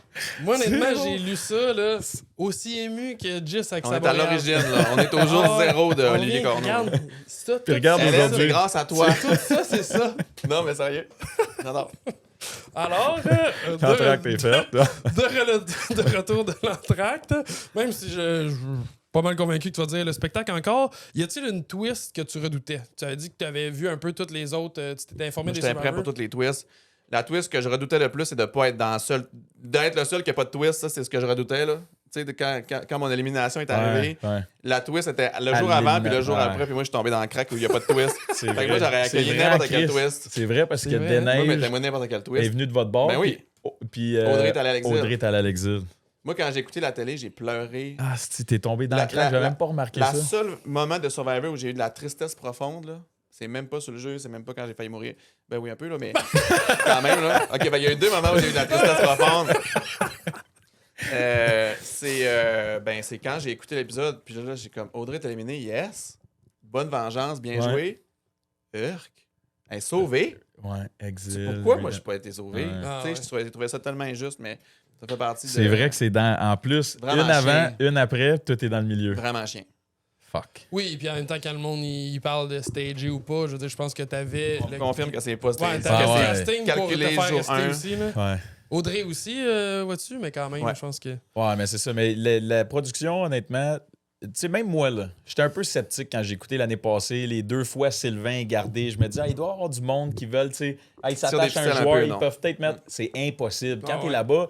Moi, honnêtement, C'est beau. j'ai lu ça, là, aussi ému que Jess avec On sa est à Boréal. l'origine, là. On est au jour Ah ouais. zéro de On Olivier vient, Corneau. regarde, ça, tout regarde ça. Hélène, aujourd'hui. c'est grâce à toi. Tout ça, c'est ça. Non, mais sérieux. J'adore. Alors, L'entracte est fait. de retour de l'entracte, même si je suis pas mal convaincu que tu vas dire le spectacle encore, y a-t-il une twist que tu redoutais? Tu avais dit que tu avais vu un peu toutes les autres, tu t'étais informé des J'étais prêt Survivors. pour toutes les twists. La twist que je redoutais le plus, c'est de pas être d'être le seul qui n'a pas de twist. Ça, c'est ce que je redoutais, là. Tu sais, quand mon élimination est arrivée, Ouais. la twist était le jour avant puis le jour Ouais. après, puis moi, je suis tombé dans le crack où il n'y a pas de twist. C'est Fait que moi, vrai. j'aurais C'est accueilli vrai, n'importe quel Chris. twist. C'est vrai parce C'est que vrai. Moi, Déneige mettez-moi n'importe quel est twist. venu de votre bord. Ben oui. Puis Audrey est allée à l'exil. Audrey est allée à l'exil. Moi, quand j'ai écouté la télé, j'ai pleuré. Ah, si t'es tombé dans La- le crack, la- j'avais la- même pas remarqué La ça. seule moment de Survivor où j'ai eu de la tristesse profonde, là, c'est même pas sur le jeu, c'est même pas quand j'ai failli mourir. Ben oui, un peu, là, mais quand même, là. OK, ben il y a eu 2 moments où j'ai eu de la tristesse profonde. C'est quand j'ai écouté l'épisode, puis là, j'ai comme Audrey est éliminée, yes. Bonne vengeance, bien Ouais. joué. Urk. Elle est sauvée. Ouais, exil. Pourquoi moi, je n'ai pas été sauvé? Ouais. Ah, Tu sais, j'ai trouvé ça tellement injuste, mais ça fait partie de... C'est vrai que c'est en plus, Vraiment une avant, chien. une après, tout est dans le milieu. Vraiment chien. Fuck. Oui, puis en même temps, quand le monde il parle de stager ou pas, je veux dire, je pense que t'avais. On confirme que c'est pas... Ouais, c'est t'avais Ah ouais. le casting pour te Calculé faire jour rester 1. aussi. Là. Ouais. Audrey aussi, vois-tu, mais quand même, Ouais. je pense que. Ouais, mais c'est ça. Mais la production, honnêtement, tu sais, même moi, là, j'étais un peu sceptique quand j'ai écouté l'année passée, les 2 fois Sylvain gardé. Je me disais, il doit y avoir du monde qui veulent, tu sais, ils s'attachent à ficelles un un joueur, peu, ils non. peuvent peut-être mettre. C'est impossible. Quand Ah t'es ouais. là-bas,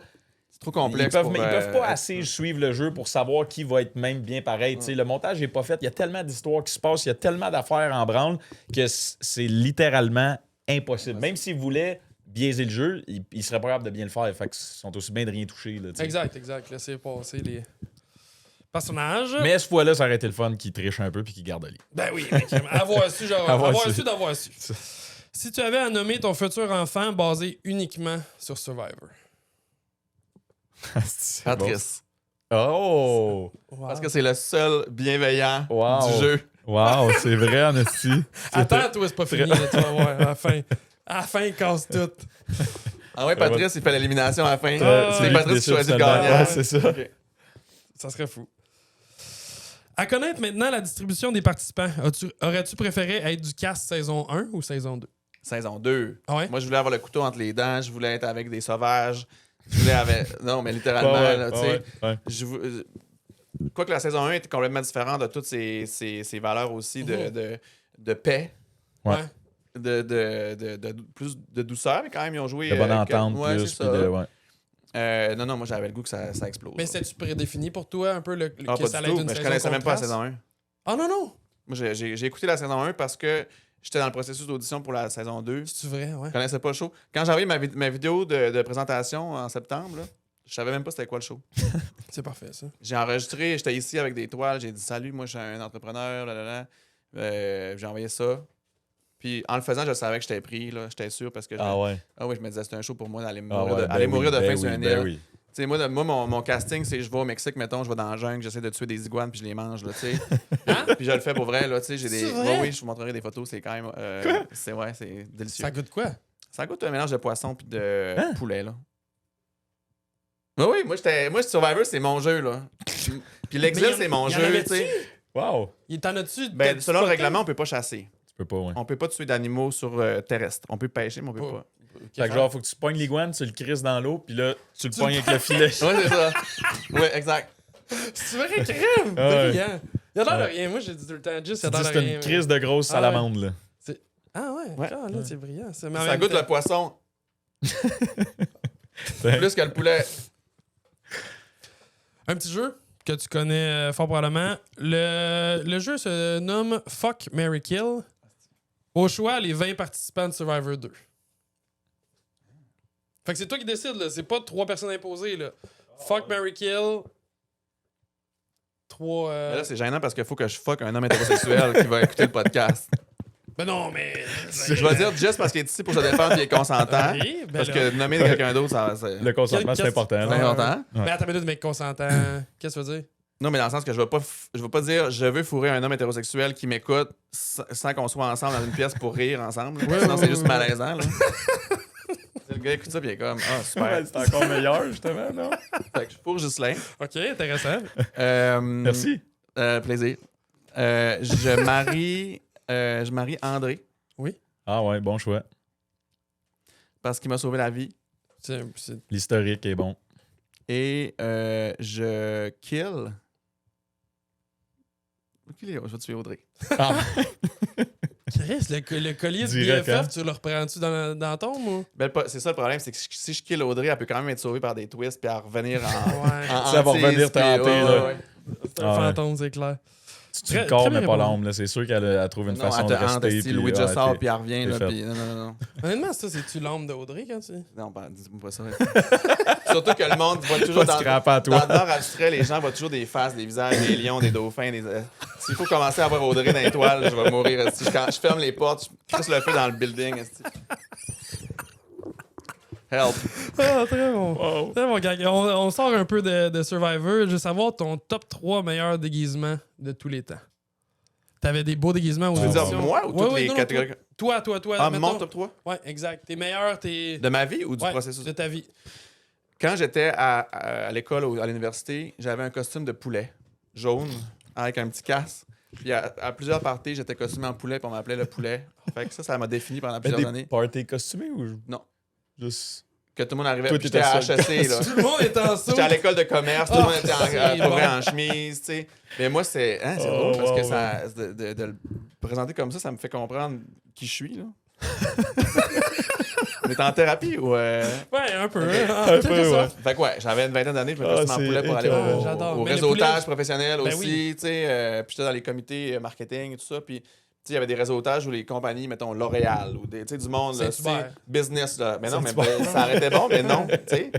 C'est trop ils complexe peuvent, pour, ils peuvent pas être- assez suivre le jeu pour savoir qui va être même bien pareil. Tu sais, le montage n'est pas fait. Il y a tellement d'histoires qui se passent, il y a tellement d'affaires en branle que c'est littéralement impossible. Même s'ils voulaient biaiser le jeu, ils seraient pas capables de bien le faire. Fait qu'ils sont aussi bien de rien toucher. Là, tu sais. Exact. Laissez passer les personnages. Mais ce fois-là, ça aurait été le fun qu'ils trichent un peu puis qu'ils gardent le lit. Ben oui, mec, avoir su, genre, Avoir avoir su. su d'avoir su. Si tu avais à nommer ton futur enfant basé uniquement sur Survivor. Patrice. Oh! Wow. Parce que c'est le seul bienveillant Wow. du jeu. Wow, c'est vrai, en esti. Attends, toi, c'est pas fini, là, tu vas voir. À la fin, il casse tout. Ah ouais, Patrice, il fait l'élimination à la fin. Ah, c'est ouais. Patrice qui choisit le gagnant. Ouais, c'est ça. Ok. Ça serait fou. À connaître maintenant la distribution des participants, aurais-tu préféré être du cast saison 1 ou saison 2? Saison 2. Ah ouais? Moi, je voulais avoir le couteau entre les dents. Je voulais être avec des sauvages. Je voulais avec... Non, mais littéralement, Ouais, là, tu sais. ouais. Quoique la saison 1 était complètement différente de toutes ces valeurs aussi de paix, Ouais. plus de douceur, mais quand même, ils ont joué... De bonne entente ouais, plus. c'est Puis ça. de, ouais. Non, moi, j'avais le goût que ça explose. Mais c'est-tu prédéfini pour toi un peu Ah, que pas ça du allait être tout. une Mais je saison connaissais même pas la contraste? saison 1. Ah non! Moi, j'ai écouté la saison 1 parce que j'étais dans le processus d'audition pour la saison 2. C'est-tu vrai, ouais? Je connaissais pas le show. Quand j'ai envoyé ma vidéo de présentation en septembre, là, je savais même pas c'était quoi le show. C'est parfait, ça. J'ai enregistré, j'étais ici avec des toiles, j'ai dit salut, moi je suis un entrepreneur, j'ai envoyé ça. Puis en le faisant, je savais que j'étais pris, là, j'étais sûr parce que Ah ouais. oui, je me disais c'était un show pour moi d'aller Ah mourir, ouais, aller mourir de faim oui, sur un ben île. oui. Tu sais, moi, mon casting, c'est je vais au Mexique, mettons, je vais dans la jungle, j'essaie de tuer des iguanes puis je les mange, là, tu sais. Hein? Puis je le fais pour vrai, là, tu sais, j'ai des... C'est vrai? Oui, je vous montrerai des photos, c'est quand même... c'est délicieux. Ça goûte quoi? Ça goûte un mélange de poisson puis de Hein? poulet, là. Oui, moi, Survivor, c'est mon jeu, là. Puis l'exil, c'est mon jeu, tu sais. Wow. T'en as-tu? Ben, t'as-tu selon le spoté? règlement, on peut pas chasser. Tu peux pas, ouais. On peut pas tuer d'animaux sur terrestre. On peut pêcher, mais on peut Pas. pas. Fait que genre, faut que tu pognes l'iguane, tu le crisses dans l'eau, puis là, tu le pognes avec le filet. Ouais, c'est ça. Ouais, exact. C'est vrai, crème! Ah ouais. Brillant. Il a l'air de Ouais. rien. Moi, j'ai dit tout le temps, juste, il Tu a dis l'air c'est de rien. une crise de grosse Ah ouais. salamande, là. Ah ouais, Ouais. ah, là, c'est brillant. Ça, mais en Ça même goûte temps- le poisson. Plus que le poulet. Un petit jeu que tu connais fort probablement. Le jeu se nomme Fuck, Marry, Kill. Au choix, les 20 participants de Survivor 2. Fait que c'est toi qui décides, là. C'est pas 3 personnes imposées, là. Fuck, Marry, Kill. 3... Mais là, c'est gênant parce qu'il faut que je fuck un homme hétérosexuel qui va écouter le podcast. Ben non, mais... Je vais dire juste parce qu'il est ici pour se défendre et il est consentant. Ok, ben Parce là. que nommer quelqu'un d'autre, c'est Le consentement, c'est Qu'est-ce- important. c'est là. important. Mais attends une minute, mec, consentant. Qu'est-ce que tu veux dire? Non, mais dans le sens que je vais pas dire je veux fourrer un homme hétérosexuel qui m'écoute sans qu'on soit ensemble dans une pièce pour rire ensemble. Ouais, Sinon, ouais, c'est juste ouais. malaisant. Là. Le gars écoute ça puis il est comme ah, super. Ouais, c'est encore meilleur, justement, non? Fait que je fourre Ghislain. OK, intéressant. Merci. Plaisir. Je marie André Ah ouais, bon choix. parce qu'il m'a sauvé la vie. C'est- L'historique est bon. Et je kill. Je vais tuer Audrey. Ah, Chris, le collier de Direct, BFF, hein? tu le reprends-tu dans ton ou? Ben, c'est ça le problème, c'est que si je kill Audrey, elle peut quand même être sauvée par des twists puis à revenir en. Ouais. Ça va revenir tenter, là. C'est un Ah ouais. fantôme, c'est clair. tu tues Très- le corps, très mais bien pas répondu. l'âme. là. C'est sûr qu'elle trouve une Non, façon de elle te hante, rester. si puis, Louis ouais, just sort t'es- puis elle revient. t'es Là, fait. puis non. Honnêtement, ça, c'est-tu l'âme d'Audrey quand tu. Non, ben, dis-moi pas ça. Surtout que le monde voit toujours Pas dans, scraper à dans toi. le nord abstrait, les gens voient toujours des faces, des visages, des lions, des dauphins. S'il faut commencer à voir Audrey dans les toiles, je vais mourir. esti. Quand je ferme les portes, je crisse le feu dans le building. esti. Help. Ah, très bon. Wow. Très bon, gars. On sort un peu de Survivor. Je veux savoir ton top 3 meilleurs déguisements de tous les temps. T'avais des beaux déguisements aux Tu veux dire auditions. moi ou Ouais, toutes ouais, les non, catégories? Toi. Ah, mettons. mon top 3? Ouais, exact. Tes meilleurs, tes. De ma vie ou du Ouais, processus? de ta vie. Quand j'étais à l'école ou à l'université, j'avais un costume de poulet jaune avec un petit casque. Puis à plusieurs parties, j'étais costumé en poulet puis on m'appelait le poulet. Fait que ça m'a défini pendant Mais plusieurs des années. parties costumées ou Non. juste. Que tout le monde arrivait. Toi, Puis j'étais t'étais à seul. HEC, là. Tout le monde est en saut. J'étais à l'école de commerce, tout le monde était c'est pas vrai bon. en chemise, tu sais. Mais moi, c'est Oh, drôle parce wow, que ça, de le présenter comme ça me fait comprendre qui je suis, là. On est en thérapie ou... Ouais, un peu. Ok. En Un quelque peu, sorte. Fait que ouais, j'avais une vingtaine d'années, je me Ah, costumais en c'est poulet pour aller écœurant. J'adore. au Mais le réseautage poulet, professionnel ben aussi, oui. tu sais. Puis j'étais dans les comités marketing et tout ça, puis... Tu sais, il y avait des réseautages où les compagnies, mettons L'Oréal ou des, tu sais, du monde, là, Saint-Hubert. business, là. Mais non, mais Saint-Hubert. ça arrêtait bon, mais non, tu sais.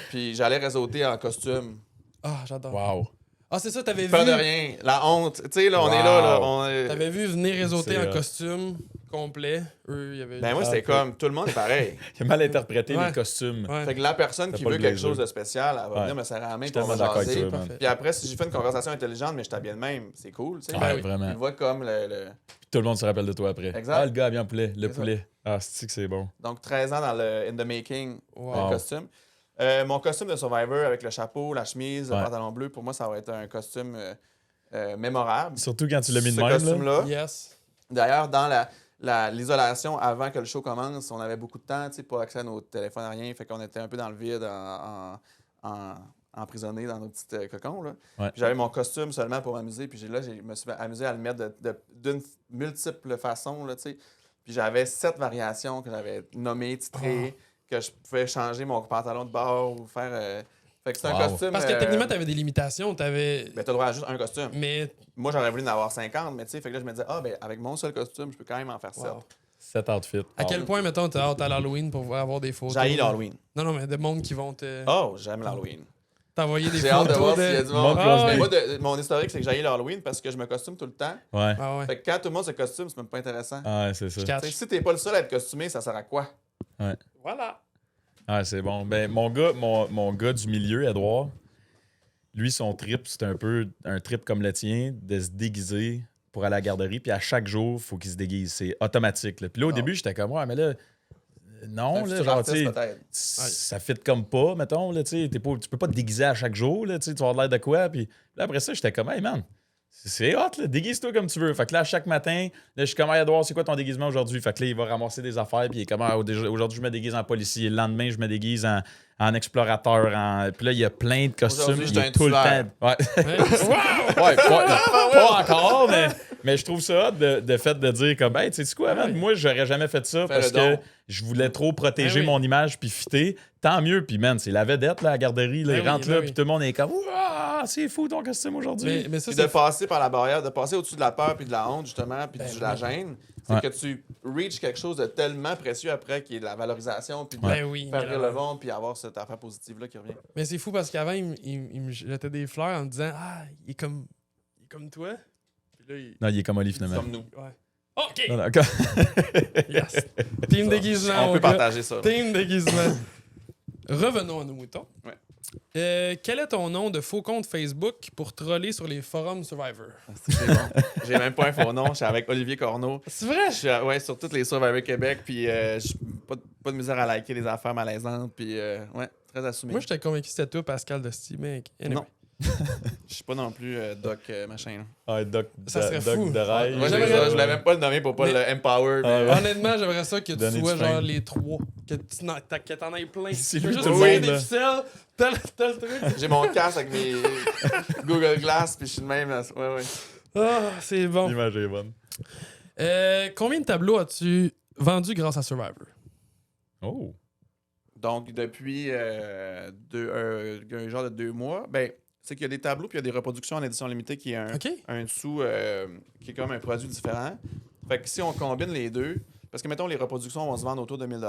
Puis j'allais réseauter en costume. Ah, j'adore. Wow. Ah, c'est ça, t'avais vu. Peur de rien. La honte. Tu sais, là, on est là. Wow. T'avais vu venir réseauter C'est en hot. costume complet. Eux, il y avait. Ben moi, Ah, c'était ok. comme, tout le monde est pareil. Il a mal interprété Ouais. les costumes. Ouais. Fait que la personne T'as qui pas veut le quelque blazer. chose de spécial, elle va Ouais. venir me serrer la main Je suis pour me tellement d'accord avec jaser. toi, man. Parfait. Puis après, si j'ai fait une conversation intelligente, mais je t'habille de même, c'est cool, tu sais. Ouais, oui. vraiment. Il voit comme le... Puis tout le monde se rappelle de toi après. Exact. Ah, le gars a bien poulet. Le C'est ça. poulet. Ah, c'est que c'est bon. Donc, 13 ans dans le in the making, Wow. le costume. Mon costume de Survivor avec le chapeau, la chemise, le Ouais. pantalon bleu, pour moi, ça va être un costume mémorable. Surtout quand tu l'as mis de Ce même. Là. costume-là. Yes. D'ailleurs, dans l'isolation, avant que le show commence, on avait beaucoup de temps, tu sais, pas accès à nos téléphones, à rien. Fait qu'on était un peu dans le vide, emprisonnés dans nos petits cocons. Là. Ouais. Puis j'avais mon costume seulement pour m'amuser. Puis je me suis amusé à le mettre d'une multiple façon, là, tu sais. Puis j'avais 7 variations que j'avais nommées, titrées, que je pouvais changer mon pantalon de bord ou faire... Fait que c'est un Wow. costume... Parce que techniquement, t'avais des limitations. T'avais. ben, t'as droit à juste un costume. Mais. Moi, j'aurais voulu en avoir 50, mais tu sais, fait que là, je me disais, ben, avec mon seul costume, je peux quand même en faire 7. Wow. 7 outfits. À quel point, mettons, t'as hâte à l'Halloween pour avoir des photos? J'haïs l'Halloween. Non, mais de monde qui vont te. Oh, j'aime l'Halloween. T'envoyer des J'ai hâte de voir photos s'il y a de. du monde. Montre-moi Mais ça. moi, mon historique, c'est que j'haïs l'Halloween parce que je me costume tout le temps. Ouais. Ah ouais. Fait que quand tout le monde se costume, c'est même pas intéressant. Ah, ouais, c'est ça. Je Tu sais, catch. si t'es pas le seul à être costumé, ça sert à quoi? Voilà. Ah, c'est bon. Ben, mon gars du milieu, Edouard, lui, son trip, c'est un peu un trip comme le tien, de se déguiser pour aller à la garderie. Puis à chaque jour, il faut qu'il se déguise. C'est automatique. Là. Puis là, au Ah. début, j'étais comme, ouais, mais là, non, Un là, futur genre, artiste, tu sais, peut-être. ça fit comme pas, mettons, là, tu sais, tu peux pas te déguiser à chaque jour, là, tu sais, tu vas avoir l'air de quoi. Puis là, après ça, j'étais comme, hey, man, c'est hot, là, déguise-toi comme tu veux. Fait que là, chaque matin, là, je suis comme, hey, Edouard, c'est quoi ton déguisement aujourd'hui? Fait que là, il va ramasser des affaires, puis il est comme, ah, aujourd'hui, je me déguise en policier. Le lendemain, je me déguise en explorateur. Puis là, il y a plein de costumes. Aujourd'hui, Il j'étais est un tout le tueur. temps. Ouais. Wow! Ouais, pas encore, mais je trouve ça hot de fait de dire comme, hey, tu sais quoi, man, moi, j'aurais jamais fait ça Fais parce le que don. je voulais trop protéger Ben oui. mon image puis fitter. Tant mieux, puis man, c'est la vedette, là, à la garderie, là, Ben il oui, rentre ben là, oui. puis tout le monde est comme, ouah, c'est fou ton costume aujourd'hui. Mais ça, Puis de c'est. passer par la barrière, de passer au-dessus de la peur puis de la honte, justement, puis de la gêne, c'est Ouais. que tu reaches quelque chose de tellement précieux après, qui est de la valorisation, puis de Ben oui. faire rire le monde, puis avoir cette affaire positive-là qui revient. Mais c'est fou parce qu'avant, il me jetait des fleurs en me disant ah, il est comme toi. Puis là, il. Non, il est comme Oli, finalement. Comme nous. Ouais. OK! Non, d'accord. Yes. Team déguisement. On mon peut gars. partager ça. Team déguisement. Revenons à nos moutons. Ouais. Quel est ton nom de faux compte Facebook pour troller sur les forums Survivor? C'est bon. J'ai même pas un faux nom, je suis avec Olivier Corneau. C'est vrai? Je suis ouais, sur toutes les Survivor Québec, puis pas de misère à liker des affaires malaisantes, puis ouais, très assumé. Moi, j'étais convaincu que c'était toi, Pascal Dosti, mec. Anyway. Non. Je suis pas non plus Doc machin. Là. Ouais, Doc, Ça serait Doc fou. de rail. Moi, j'aimerais- je voulais même pas le nommer pour pas Mais- le empower. Ah, mais- ouais. Honnêtement, j'aimerais ça que tu Donner sois du genre fame. les trois. Que t'en aies plein. C'est Tu lui veux tout juste le tirer monde, des là. ficelles, tel truc. J'ai mon casque avec mes Google Glass, puis je suis de même. Là. Ouais. Ah, c'est bon. L'image est bonne. Combien de tableaux as-tu vendus grâce à Survivor? Oh. Donc, depuis un genre de 2 mois, ben, c'est qu'il y a des tableaux puis il y a des reproductions en édition limitée qui est OK. un dessous qui est comme un produit différent. Fait que si on combine les deux, parce que mettons les reproductions vont se vendre autour de 1 000 $,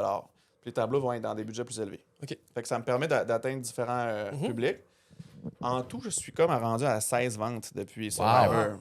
puis les tableaux vont être dans des budgets plus élevés. OK. Fait que ça me permet d'atteindre différents Mhm. publics. En tout, je suis comme rendu à 16 ventes depuis Survivor,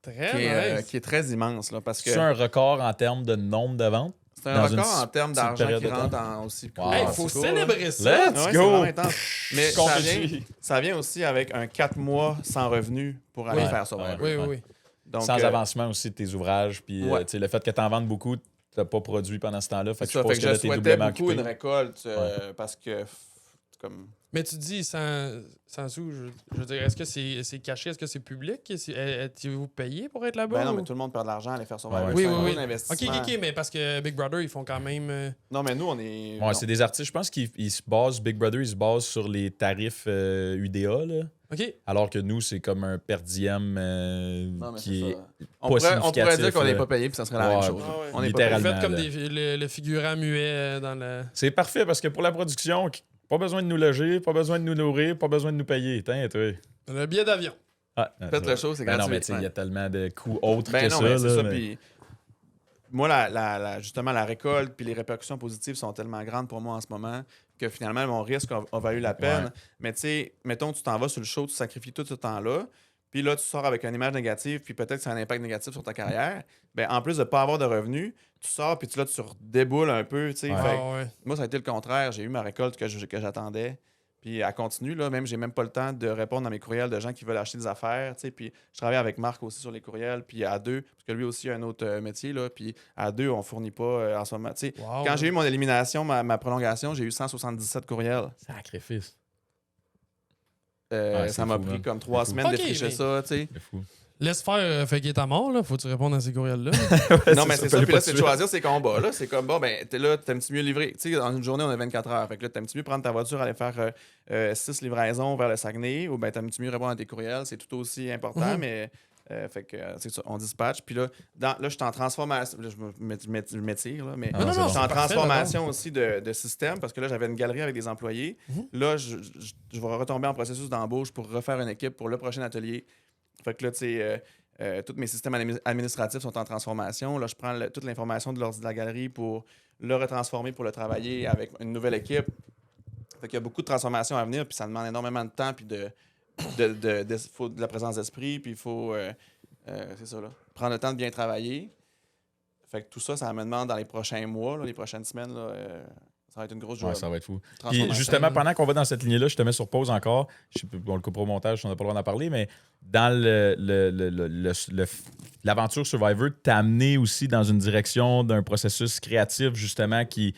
Très qui est nice. qui est très immense là, parce que C'est un record en termes de nombre de ventes? C'est un Dans record une en termes petite d'argent période qui de rentre temps. en aussi Wow. Hey, en faut si court, là. célébrer ça. Let's Ouais, go! c'est vraiment intense. Mais Compétit. ça vient aussi avec un 4 mois sans revenu pour aller Oui. faire Survivor. Oui, oui, oui. Donc, Sans avancement aussi de tes ouvrages. Puis ouais. tu sais, le fait que tu en vendes beaucoup, tu n'as pas produit pendant ce temps-là. Fait que c'est ça, je suppose fait que que là, je t'es souhaitais doublement beaucoup occupé. une récolte parce que comme Mais tu dis sans sous, je veux dire, est-ce que c'est caché? Est-ce que c'est public? Êtes-vous payé pour être là-bas? ben non, ou- mais tout le monde perd de l'argent à aller faire Survivor. Ouais, Oui, C'est un oui, gros oui. investissement. Ok, mais parce que Big Brother, ils font quand même. Non, mais nous, on est. Ouais, non. c'est des artistes. Je pense qu'ils se basent, Big Brother, ils se basent sur les tarifs UDA, là. Ok. Alors que nous, c'est comme un per diem Non, mais qui c'est est ça. pas On pourrait dire significatif, qu'on n'est là. pas payé puis ça serait la Ouais, même chose. Ah ouais. On est pas Littéralement. Faites comme là. le figurant muet dans le. C'est parfait parce que pour la production, pas besoin de nous loger, pas besoin de nous nourrir, pas besoin de nous payer. Tiens, toi. Le billet d'avion. Ah, Faites le show, c'est ben non, gratuit. mais tu sais, il y a tellement de coûts autres Ben que non, ça. mais c'est là, ça. mais- Puis moi, justement, la récolte puis les répercussions positives sont tellement grandes pour moi en ce moment que finalement, mon risque a valu la peine. Ouais. Mais tu sais, mettons, tu t'en vas sur le show, tu sacrifies tout ce temps-là, puis là, tu sors avec une image négative, puis peut-être que ça a un impact négatif sur ta carrière. Ben, en plus de ne pas avoir de revenus, tu sors, puis là, tu redéboules un peu. Tu sais. Ouais. Fait que Ah ouais. moi, ça a été le contraire. J'ai eu ma récolte que j'attendais. Puis elle continue, là. Même, j'ai même pas le temps de répondre à mes courriels de gens qui veulent acheter des affaires, tu sais. Puis je travaille avec Marc aussi sur les courriels, puis à deux, parce que lui aussi a un autre métier, là. Puis à deux, on fournit pas en ce moment. Tu sais, Wow. quand j'ai eu mon élimination, ma prolongation, j'ai eu 177 courriels. Sacrifice. Ça c'est m'a fou, pris man. comme 3 C'est fou. semaines Ok, défricher mais- ça, tu sais. C'est fou. Laisse faire fait qu'il est à mort, là. Faut-tu répondre à ces courriels-là? Non, mais c'est ça. fallait Puis là, pas c'est de tuer. choisir ses combats. Là. C'est comme, bon, ben, t'es là, t'aimes-tu mieux livrer? Tu sais, dans une journée, on a 24 heures. Fait que là, t'aimes-tu mieux prendre ta voiture, aller faire 6 livraisons vers le Saguenay? Ou ben, t'aimes-tu mieux répondre à tes courriels? C'est tout aussi important, mais. Fait que, c'est ça, on dispatch. Puis là, là, je suis en transformation. Là, je m'étire, là, mais Ah, non, je non, suis c'est en parfait, transformation aussi de système parce que là, j'avais une galerie avec des employés. Là, je vais retomber en processus d'embauche pour refaire une équipe pour le prochain atelier. Fait que là, tu sais, tous mes systèmes administratifs sont en transformation. Là, je prends toute l'information de la galerie pour le retransformer, pour le travailler avec une nouvelle équipe. Fait qu'il y a beaucoup de transformations à venir, puis ça demande énormément de temps, puis faut de la présence d'esprit, puis il faut, c'est ça, là, prendre le temps de bien travailler. Fait que tout ça, ça me demande dans les prochains mois, là, les prochaines semaines, là, ça va être une grosse journée. Ouais, ça va être fou. Puis Transformation. justement, pendant qu'on va dans cette lignée-là, je te mets sur pause encore. Je sais pas, on le coupera au montage, on n'a pas le droit d'en parler, mais dans l'aventure Survivor, t'as amené aussi dans une direction d'un processus créatif, justement, qui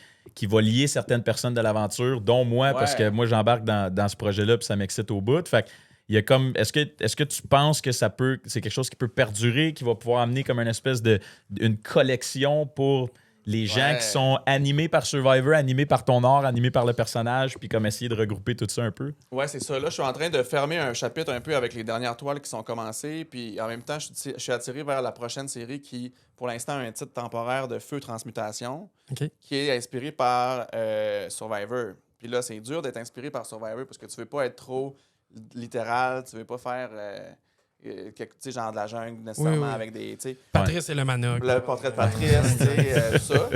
va lier certaines personnes de l'aventure, dont moi, Ouais. parce que moi, j'embarque dans ce projet-là, puis ça m'excite au bout. Fait que, il y a comme, est-ce que tu penses que c'est quelque chose qui peut perdurer, qui va pouvoir amener comme une espèce une collection pour les gens Ouais. qui sont animés par Survivor, animés par ton art, animés par le personnage, puis comme essayer de regrouper tout ça un peu? Ouais, c'est ça. Là, je suis en train de fermer un chapitre un peu avec les dernières toiles qui sont commencées. Puis en même temps, je suis attiré vers la prochaine série qui, pour l'instant, a un titre temporaire de Feu Transmutation, OK. qui est inspiré par Survivor. Puis là, c'est dur d'être inspiré par Survivor parce que tu veux pas être trop littéral, tu veux pas faire tu sais, genre de la jungle nécessairement Oui, oui. avec des. Tu sais, Patrice et le Manoc. le portrait de Patrice, tu sais, tout ça.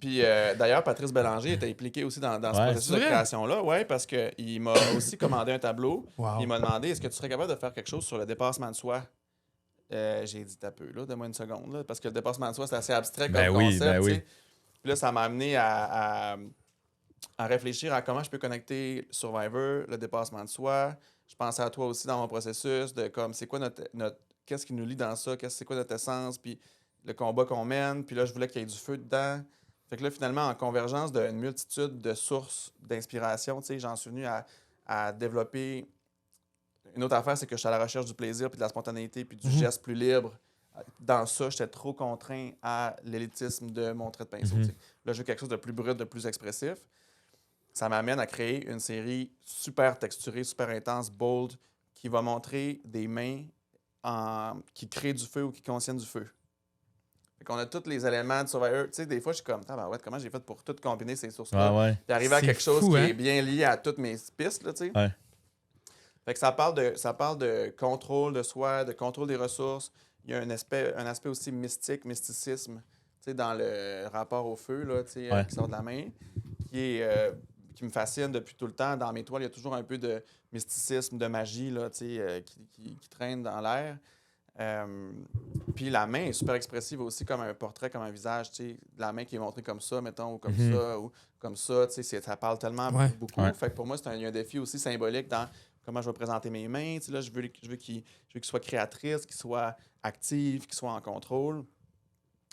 Puis d'ailleurs, Patrice Bélanger était impliqué aussi dans ce Ouais. processus de C'est vrai? création-là, ouais, parce qu'il m'a aussi commandé un tableau. Wow. Il m'a demandé est-ce que tu serais capable de faire quelque chose sur le dépassement de soi. J'ai dit t'as peu, là, donne-moi une seconde, là, parce que le dépassement de soi, c'est assez abstrait comme Ben oui, concept. ben tu oui. sais. Puis là, ça m'a amené à réfléchir à comment je peux connecter Survivor, le dépassement de soi. Je pensais à toi aussi dans mon processus de comme c'est quoi notre qu'est-ce qui nous lie dans ça, c'est quoi notre essence, puis le combat qu'on mène. Puis là, je voulais qu'il y ait du feu dedans. Fait que là, finalement, en convergence d'une multitude de sources d'inspiration, tu sais, j'en suis venu à développer. Une autre affaire, c'est que je suis à la recherche du plaisir, puis de la spontanéité, puis du geste plus libre. Dans ça, j'étais trop contraint à l'élitisme de mon trait de pinceau. tu sais. Là, je veux quelque chose de plus brut, de plus expressif. Ça m'amène à créer une série super texturée, super intense, bold, qui va montrer des mains qui créent du feu ou qui contiennent du feu. Fait qu'on a tous les éléments de Survivor. Tu sais, des fois, je suis comme, ouais, comment j'ai fait pour tout combiner ces sources-là? Ah ouais. Puis arriver à C'est quelque chose fou, qui hein? est bien lié à toutes mes pistes, là, tu sais. Ouais. Fait que ça parle de contrôle de soi, de contrôle des ressources. Il y a un aspect aussi mystique, mysticisme, tu sais, dans le rapport au feu, là, tu sais, Ouais. qui sort de la main, qui me fascine depuis tout le temps. Dans mes toiles, il y a toujours un peu de mysticisme, de magie, là, tu sais, qui traîne dans l'air. Puis la main est super expressive aussi, comme un portrait, comme un visage. Tu sais, la main qui est montrée comme ça, mettons, ou comme ça, ou comme ça. Tu sais, ça parle tellement beaucoup. Ouais. Fait que pour moi, il y a un défi aussi symbolique dans comment je vais présenter mes mains. Tu sais, là, je veux qu'ils soient créatrices, qu'ils soient actives, qu'ils soient en contrôle,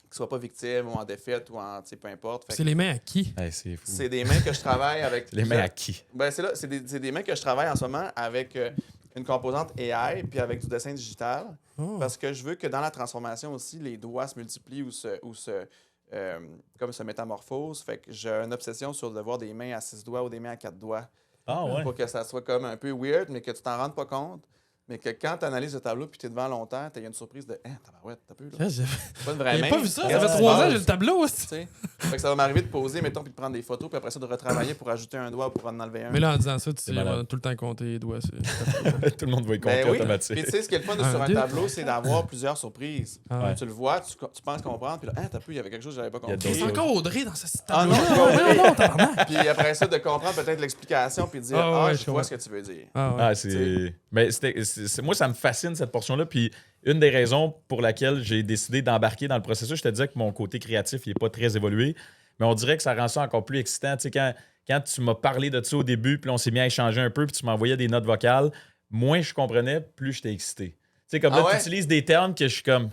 qu'ils soient pas victimes ou en défaite ou en, tu sais, peu importe. Fait C'est les mains à qui? Hey, c'est fou. c'est des mains que je travaille avec. Les mains à qui? Ben, c'est des mains que je travaille en ce moment avec une composante AI puis avec du dessin digital. Oh. Parce que je veux que dans la transformation aussi, les doigts se multiplient comme se métamorphosent. Fait que j'ai une obsession sur de voir des mains à 6 doigts ou des mains à 4 doigts. Ah ouais. Pour que ça soit comme un peu weird, mais que tu t'en rendes pas compte. Mais que quand tu analyses le tableau puis tu es devant longtemps, tu as une surprise de tabarouette, t'as peu là. J'ai C'est pas une vraie main. pas vu ça. Ça Qu'est-ce fait qui se 3 ans, passe? j'ai le tableau aussi. Tu sais? Fait que ça va m'arriver de poser, mettons, puis de prendre des photos, puis après ça, de retravailler pour ajouter un doigt ou pour en enlever un. Mais là, en disant ça, tu C'est malade. vas tout le temps compter les doigts. Tout le monde va y compter Ben oui. automatique. Puis tu sais, ce qui est le fun Un, sur un deux. tableau, c'est d'avoir plusieurs surprises. Ah ouais. Tu le vois, tu penses comprendre, puis là, t'as pu, il y avait quelque chose que j'avais pas Il y a compris. C'est encore Audrey dans ce Ah tableau. non, Non, tabarnak. Puis après ça, de comprendre peut-être l'explication, puis de dire, Ah ouais, je je comprends. vois ce que tu veux dire. Ah ouais. Ah, c'est. Mais moi, ça me fascine cette portion-là. Puis une des raisons pour laquelle j'ai décidé d'embarquer dans le processus, je te disais que mon côté créatif n'est pas très évolué, mais on dirait que ça rend ça encore plus excitant. Tu sais, quand tu m'as parlé de ça au début, puis on s'est mis à échanger un peu, puis tu m'envoyais des notes vocales, moins je comprenais, plus j'étais excité. Tu sais, comme là, ouais? tu utilises des termes que je suis comme.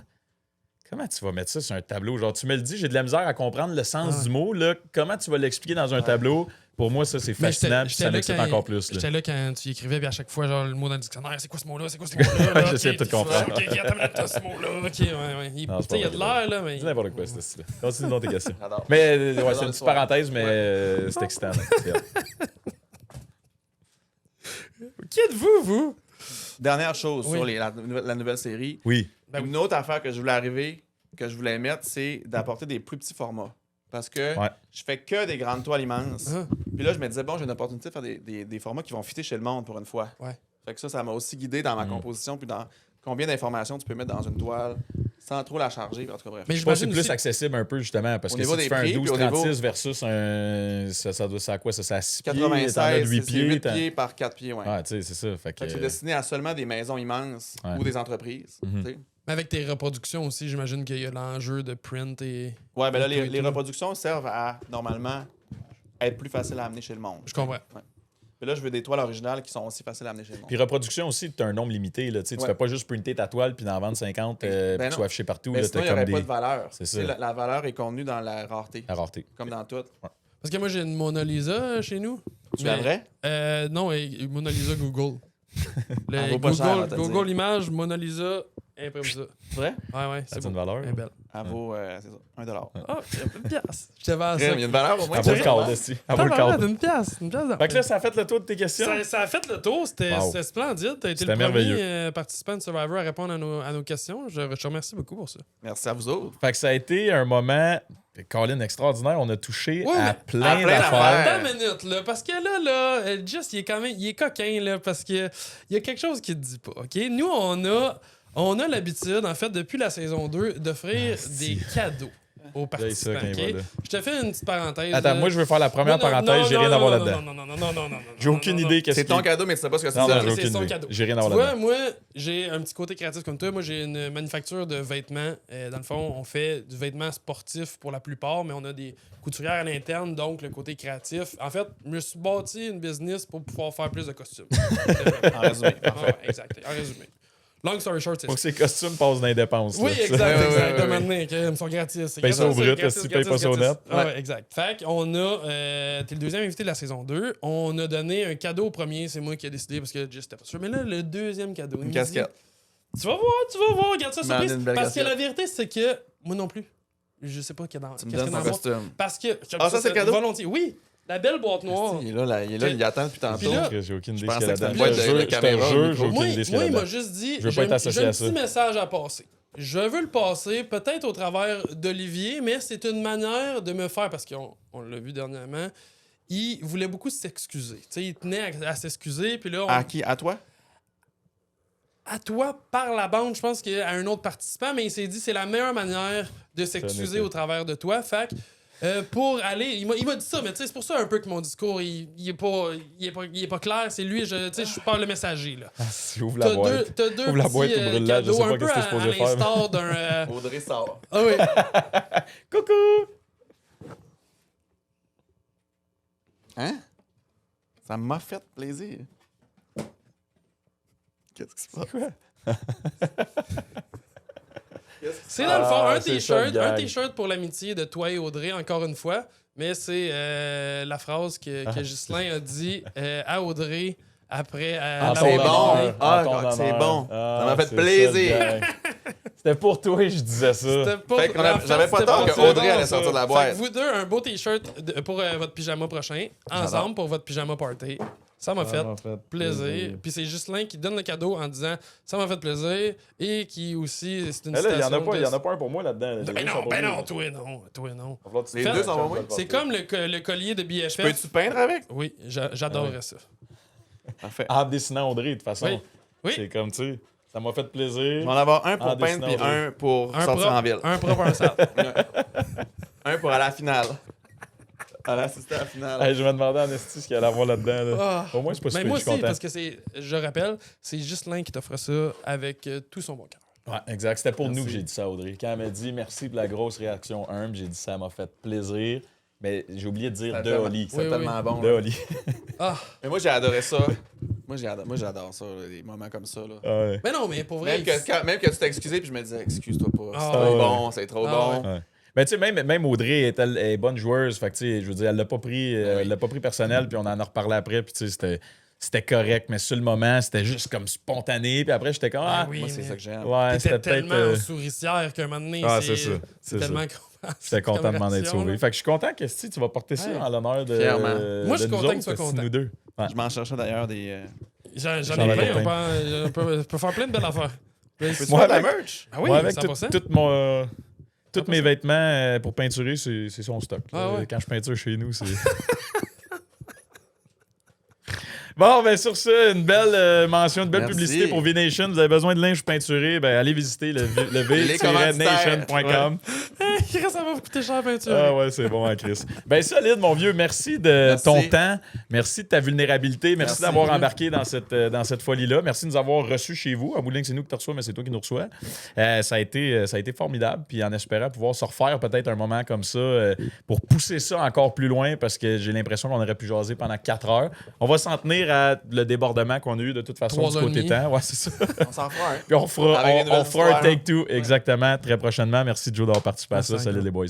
Comment tu vas mettre ça sur un tableau? Genre, tu me le dis, j'ai de la misère à comprendre le sens du mot. Là. Comment tu vas l'expliquer dans un tableau? Pour moi, ça, c'est Mais fascinant, puis ça là m'excite quand- encore plus. là. J'étais là quand tu écrivais, puis à chaque fois, genre, le mot dans le dictionnaire, c'est quoi ce mot-là? C'est quoi ce mot-là? là? J'essayais de tout comprendre. Ok, attends une minute, t'as ce mot-là. Ok, ouais. Tu Non, c'est sais, il y a pas de vrai. l'air, là, mais. Dis n'importe quoi, c'est ça. Continue dans tes questions. J'adore. Mais ouais, c'est une le petite soir. parenthèse, mais c'est excitant. là. C'est hot. Qui êtes-vous, vous? Dernière chose Oui. sur la nouvelle série. Oui. Ben oui. Une autre affaire que je voulais mettre, c'est d'apporter des plus petits formats. Parce que Ouais. je fais que des grandes toiles immenses. Ah. Puis là, je me disais, bon, j'ai une opportunité de faire des formats qui vont fitter chez le monde pour une fois. Ouais. Fait que ça m'a aussi guidé dans ma composition, puis dans combien d'informations tu peux mettre dans une toile sans trop la charger. En tout cas, bref. Mais Je pense que c'est j'imagine plus aussi- accessible un peu, justement, parce Au que niveau si tu des fais un prix, puis au niveau- 12-36 versus un. Ça doit à quoi? Ça, c'est à 6 pieds, t'en as 96, de 8 c'est pieds. 8 t'en- pieds par 4 pieds, ouais. Ah, tu sais, c'est ça. Fait Fait que, que c'est destiné à seulement des maisons immenses Ouais. ou des entreprises. Mhm. tu sais. Mais avec tes reproductions aussi, j'imagine qu'il y a l'enjeu de print et. Ouais, ben là, Et tout, les et tout. reproductions servent à, normalement, être plus faciles à amener chez le monde. Je comprends. Ouais. Mais là, je veux des toiles originales qui sont aussi faciles à amener chez le monde. Puis reproduction aussi, tu as un nombre limité. Là, tu sais, tu Ouais. fais pas juste printer ta toile puis d'en vendre 50 Ben puis que non. tu sois affiché partout. Mais Là, sinon, t'as il n'y aurait comme pas des... de valeur. C'est Tu sais, ça. La valeur est contenue dans la rareté, La rareté. comme dans tout. Parce que moi, j'ai une Mona Lisa chez nous. Tu Mais- aimerais? Non, et Mona Lisa Google. Elle vaut pas cher, on va te le Google dire. Image, Mona Lisa, imprime ça. Vrai? Ouais, Ça c'est a une beau. valeur. Elle est belle. Elle vaut, c'est ça, 1 $. Ah, il y a une pièce. Je te vends Il ça. y a une valeur au moins. Elle vaut le tu cadre, sais. aussi. Elle vaut le Tabarnak, cadre. une pièce. Une pièce Fait que là, ça a fait le tour de tes questions. Ça a fait le tour, c'était Wow. c'était splendide. Tu as été C'était le premier merveilleux. participant de Survivor à répondre à nos questions. Je te remercie beaucoup pour ça. Merci à vous autres. Fait que ça a été un moment, Colin, extraordinaire. On a touché Ouais, à mais- plein à plein d'affaires. d'affaires. Attends une minute, là, parce que là, Just, il est quand même, il est coquin, là, parce que il y a quelque chose qu'il te dit pas, OK? Nous, on a l'habitude, en fait, depuis la saison 2, d'offrir des cadeaux aux J'ai ça participants, quand il va OK? là. Je te fais une petite parenthèse. Attends, là. moi, je veux faire la première Non, non, parenthèse. non, J'ai rien non, à voir non, là-dedans. Non. J'ai aucune idée qu'est-ce C'est qui... ton cadeau, mais tu sais pas ce que c'est. Non, ça. non, j'ai c'est aucune son idée. cadeau. J'ai rien à Tu voir vois, là-dedans. moi, j'ai un petit côté créatif comme toi. Moi, j'ai une manufacture de vêtements. Dans le fond, on fait du vêtement sportif pour la plupart, mais on a des couturières à l'interne, donc le côté créatif. En fait, je me suis bâti une business pour pouvoir faire plus de costumes. En résumé. Ouais, exact. En résumé. Long story short, c'est Pour ça. que ces costumes passent dans les dépenses. Oui, là. exact, Ouais, exact. ouais, De ouais. maintenant, ils sont gratis. C'est Paye ça au gratis, brut, gratis, si tu payes pas gratis, ça au gratis. net. Ah ouais, exact. Fait qu'on a... t'es le deuxième invité de la saison 2. On a donné un cadeau au premier. C'est moi qui ai décidé parce que Just était pas sûr. Mais là, le deuxième cadeau... il Une me casquette. dit, tu vas voir. Regarde ça, Tu m'as surprise. amené une belle Parce que casquette. la vérité, c'est que... Moi non plus. Je sais pas qu'il y a dans... Tu me qu'est-ce donnes qu'il y a ton dans la boîte. costume. Parce que... Ah, ça, c'est le cadeau? Volontiers. Oui. La belle boîte noire. Il est là, il attend depuis tantôt. Puis là, J'ai aucune idée Je ce qu'il y a pensais que là-dedans. c'était une boîte de caméra, Je te jure, micro. j'ai aucune Moi, idée ce qu'il y a il m'a là-dedans. juste dit, Je veux pas j'ai être associé un à petit ça. message à passer. Je veux le passer, peut-être au travers d'Olivier, mais c'est une manière de me faire, parce qu'on l'a vu dernièrement, il voulait beaucoup s'excuser. Tu sais, il tenait à s'excuser, puis là, À qui? À toi? à toi, par la bande, je pense qu'il y a un autre participant, mais il s'est dit c'est la meilleure manière de s'excuser été. au travers de toi. Fait que Pour aller. Il m'a dit ça, mais tu sais, c'est pour ça un peu que mon discours, il est pas clair. C'est lui, tu sais, je suis pas le messager, là. Si ouvre la boîte. T'as deux Ouvre la boîte petits au brûlage, je cadeaux, sais pas un peu qu'est-ce que t'es supposé à faire. l'instar d'un... Audrey sort. Ah oui. Coucou! Hein? Ça m'a fait plaisir. Qu'est-ce qui se passe? Quoi? C'est dans le fond un c'est ça, le t-shirt, un gag. t-shirt pour l'amitié de toi et Audrey, encore une fois. Mais c'est la phrase que Ghislain a dit à Audrey après. En la ton c'est mort. bon. honneur, Ah, en ton c'est honneur. bon. Ah, Ça m'a fait c'est plaisir. ça, le gag. C'était pour toi que je disais ça. C'était pas- Fait qu'on en fait, j'avais pas c'était tort pour que ça. Audrey allait ça. sortir de la Fait boîte. que vous deux, un beau t-shirt pour votre pyjama prochain, ensemble pour votre pyjama party. Ça m'a fait plaisir. Puis c'est Ghislain qui donne le cadeau en disant ça m'a fait plaisir et qui aussi c'est une Mais là, il y en citation a pas un pour moi là-dedans. Ben non, toi non. Les deux sont pour moi. C'est comme le collier de BFF. Peux-tu peindre avec? Oui, j'adorerais ça. Parfait. En dessinant Audrey, de toute façon. Oui. Oui. C'est comme, tu sais, ça m'a fait Je plaisir. vais en avoir un pour En peindre puis dessinant, un pour Un sortir en ville. Un propre, un sale. Un pour aller à la finale. Aller assister à la finale. Hey, je me demandais en esti ce qu'il allait avoir là-dedans. Là. Ah. Au moins, c'est pas Mais super, moi je suis aussi, content. parce que je rappelle, c'est Ghislain qui t'offre ça avec tout son bon cœur. Ouais, exact. C'était pour Merci. nous que j'ai dit ça à Audrey. Quand elle m'a dit merci pour la grosse réaction humble, j'ai dit ça m'a fait plaisir. Mais j'ai oublié de dire de Oli. C'est Oui, tellement bon. De là. Oli. Ah, Mais moi, j'ai adoré ça. Moi, j'adore ça, là, des moments comme ça. Là. Ouais. mais non, mais pour vrai. Même que tu t'es excusé, puis je me disais, excuse-toi pas. Ah, C'est trop ouais. bon, c'est trop Ah, bon. Ouais. Mais tu sais, même Audrey est bonne joueuse. Fait que, tu sais, je veux dire, elle l'a pas pris, elle l'a pas pris personnel, puis on en a reparlé après, puis tu sais, c'était correct, mais sur le moment, c'était juste comme spontané, puis après, j'étais comme, Ah oui, Moi, c'est mais ça que j'aime. ouais, T'étais c'était peut-être. tellement souricière qu'un moment donné, Ah, c'est ça. c'est C'est tellement J'étais content de m'en être réaction, sauvé. là. Fait que je suis content que si tu vas porter ça Ouais. en l'honneur de. Fièrement. Moi, je suis de nous content que autres, tu sois c'est content. nous deux. Ouais. Je m'en cherchais d'ailleurs des. J'en ai J'en plein, ai on peut faire plein de belles affaires. Peux-tu Moi, faire de la avec- merch? Ah oui, Moi, avec 100%. tous mes vêtements pour peinturer, c'est son stock. Ah ouais. Quand je peinture chez nous, c'est. Bon, ben sur ça, une belle mention, une belle Merci. publicité pour V-Nation. Vous avez besoin de linge peinturé, ben allez visiter le Les commanditaires. v-nation.com. Chris, ça va vous coûter cher peinture. Ah ouais, c'est bon, hein, Chris. Ben solide, mon vieux. Merci de Merci. ton temps. Merci de ta vulnérabilité. Merci Merci. d'avoir embarqué dans cette folie-là. Merci de nous avoir reçus chez vous. À bout de ligne, c'est nous qui te reçois, mais c'est toi qui nous reçois. Ça a été formidable. Puis en espérant pouvoir se refaire peut-être un moment comme ça pour pousser ça encore plus loin parce que j'ai l'impression qu'on aurait pu jaser pendant 4 heures. On va s'en tenir à le débordement qu'on a eu de toute façon 3 du heures et côté demie. temps. Ouais, c'est ça. On s'en fera un. Puis on fera Avec une nouvelle un histoire. take-two exactement très prochainement. Merci Joe d'avoir participé à ça. Merci, Salut Joe. les boys.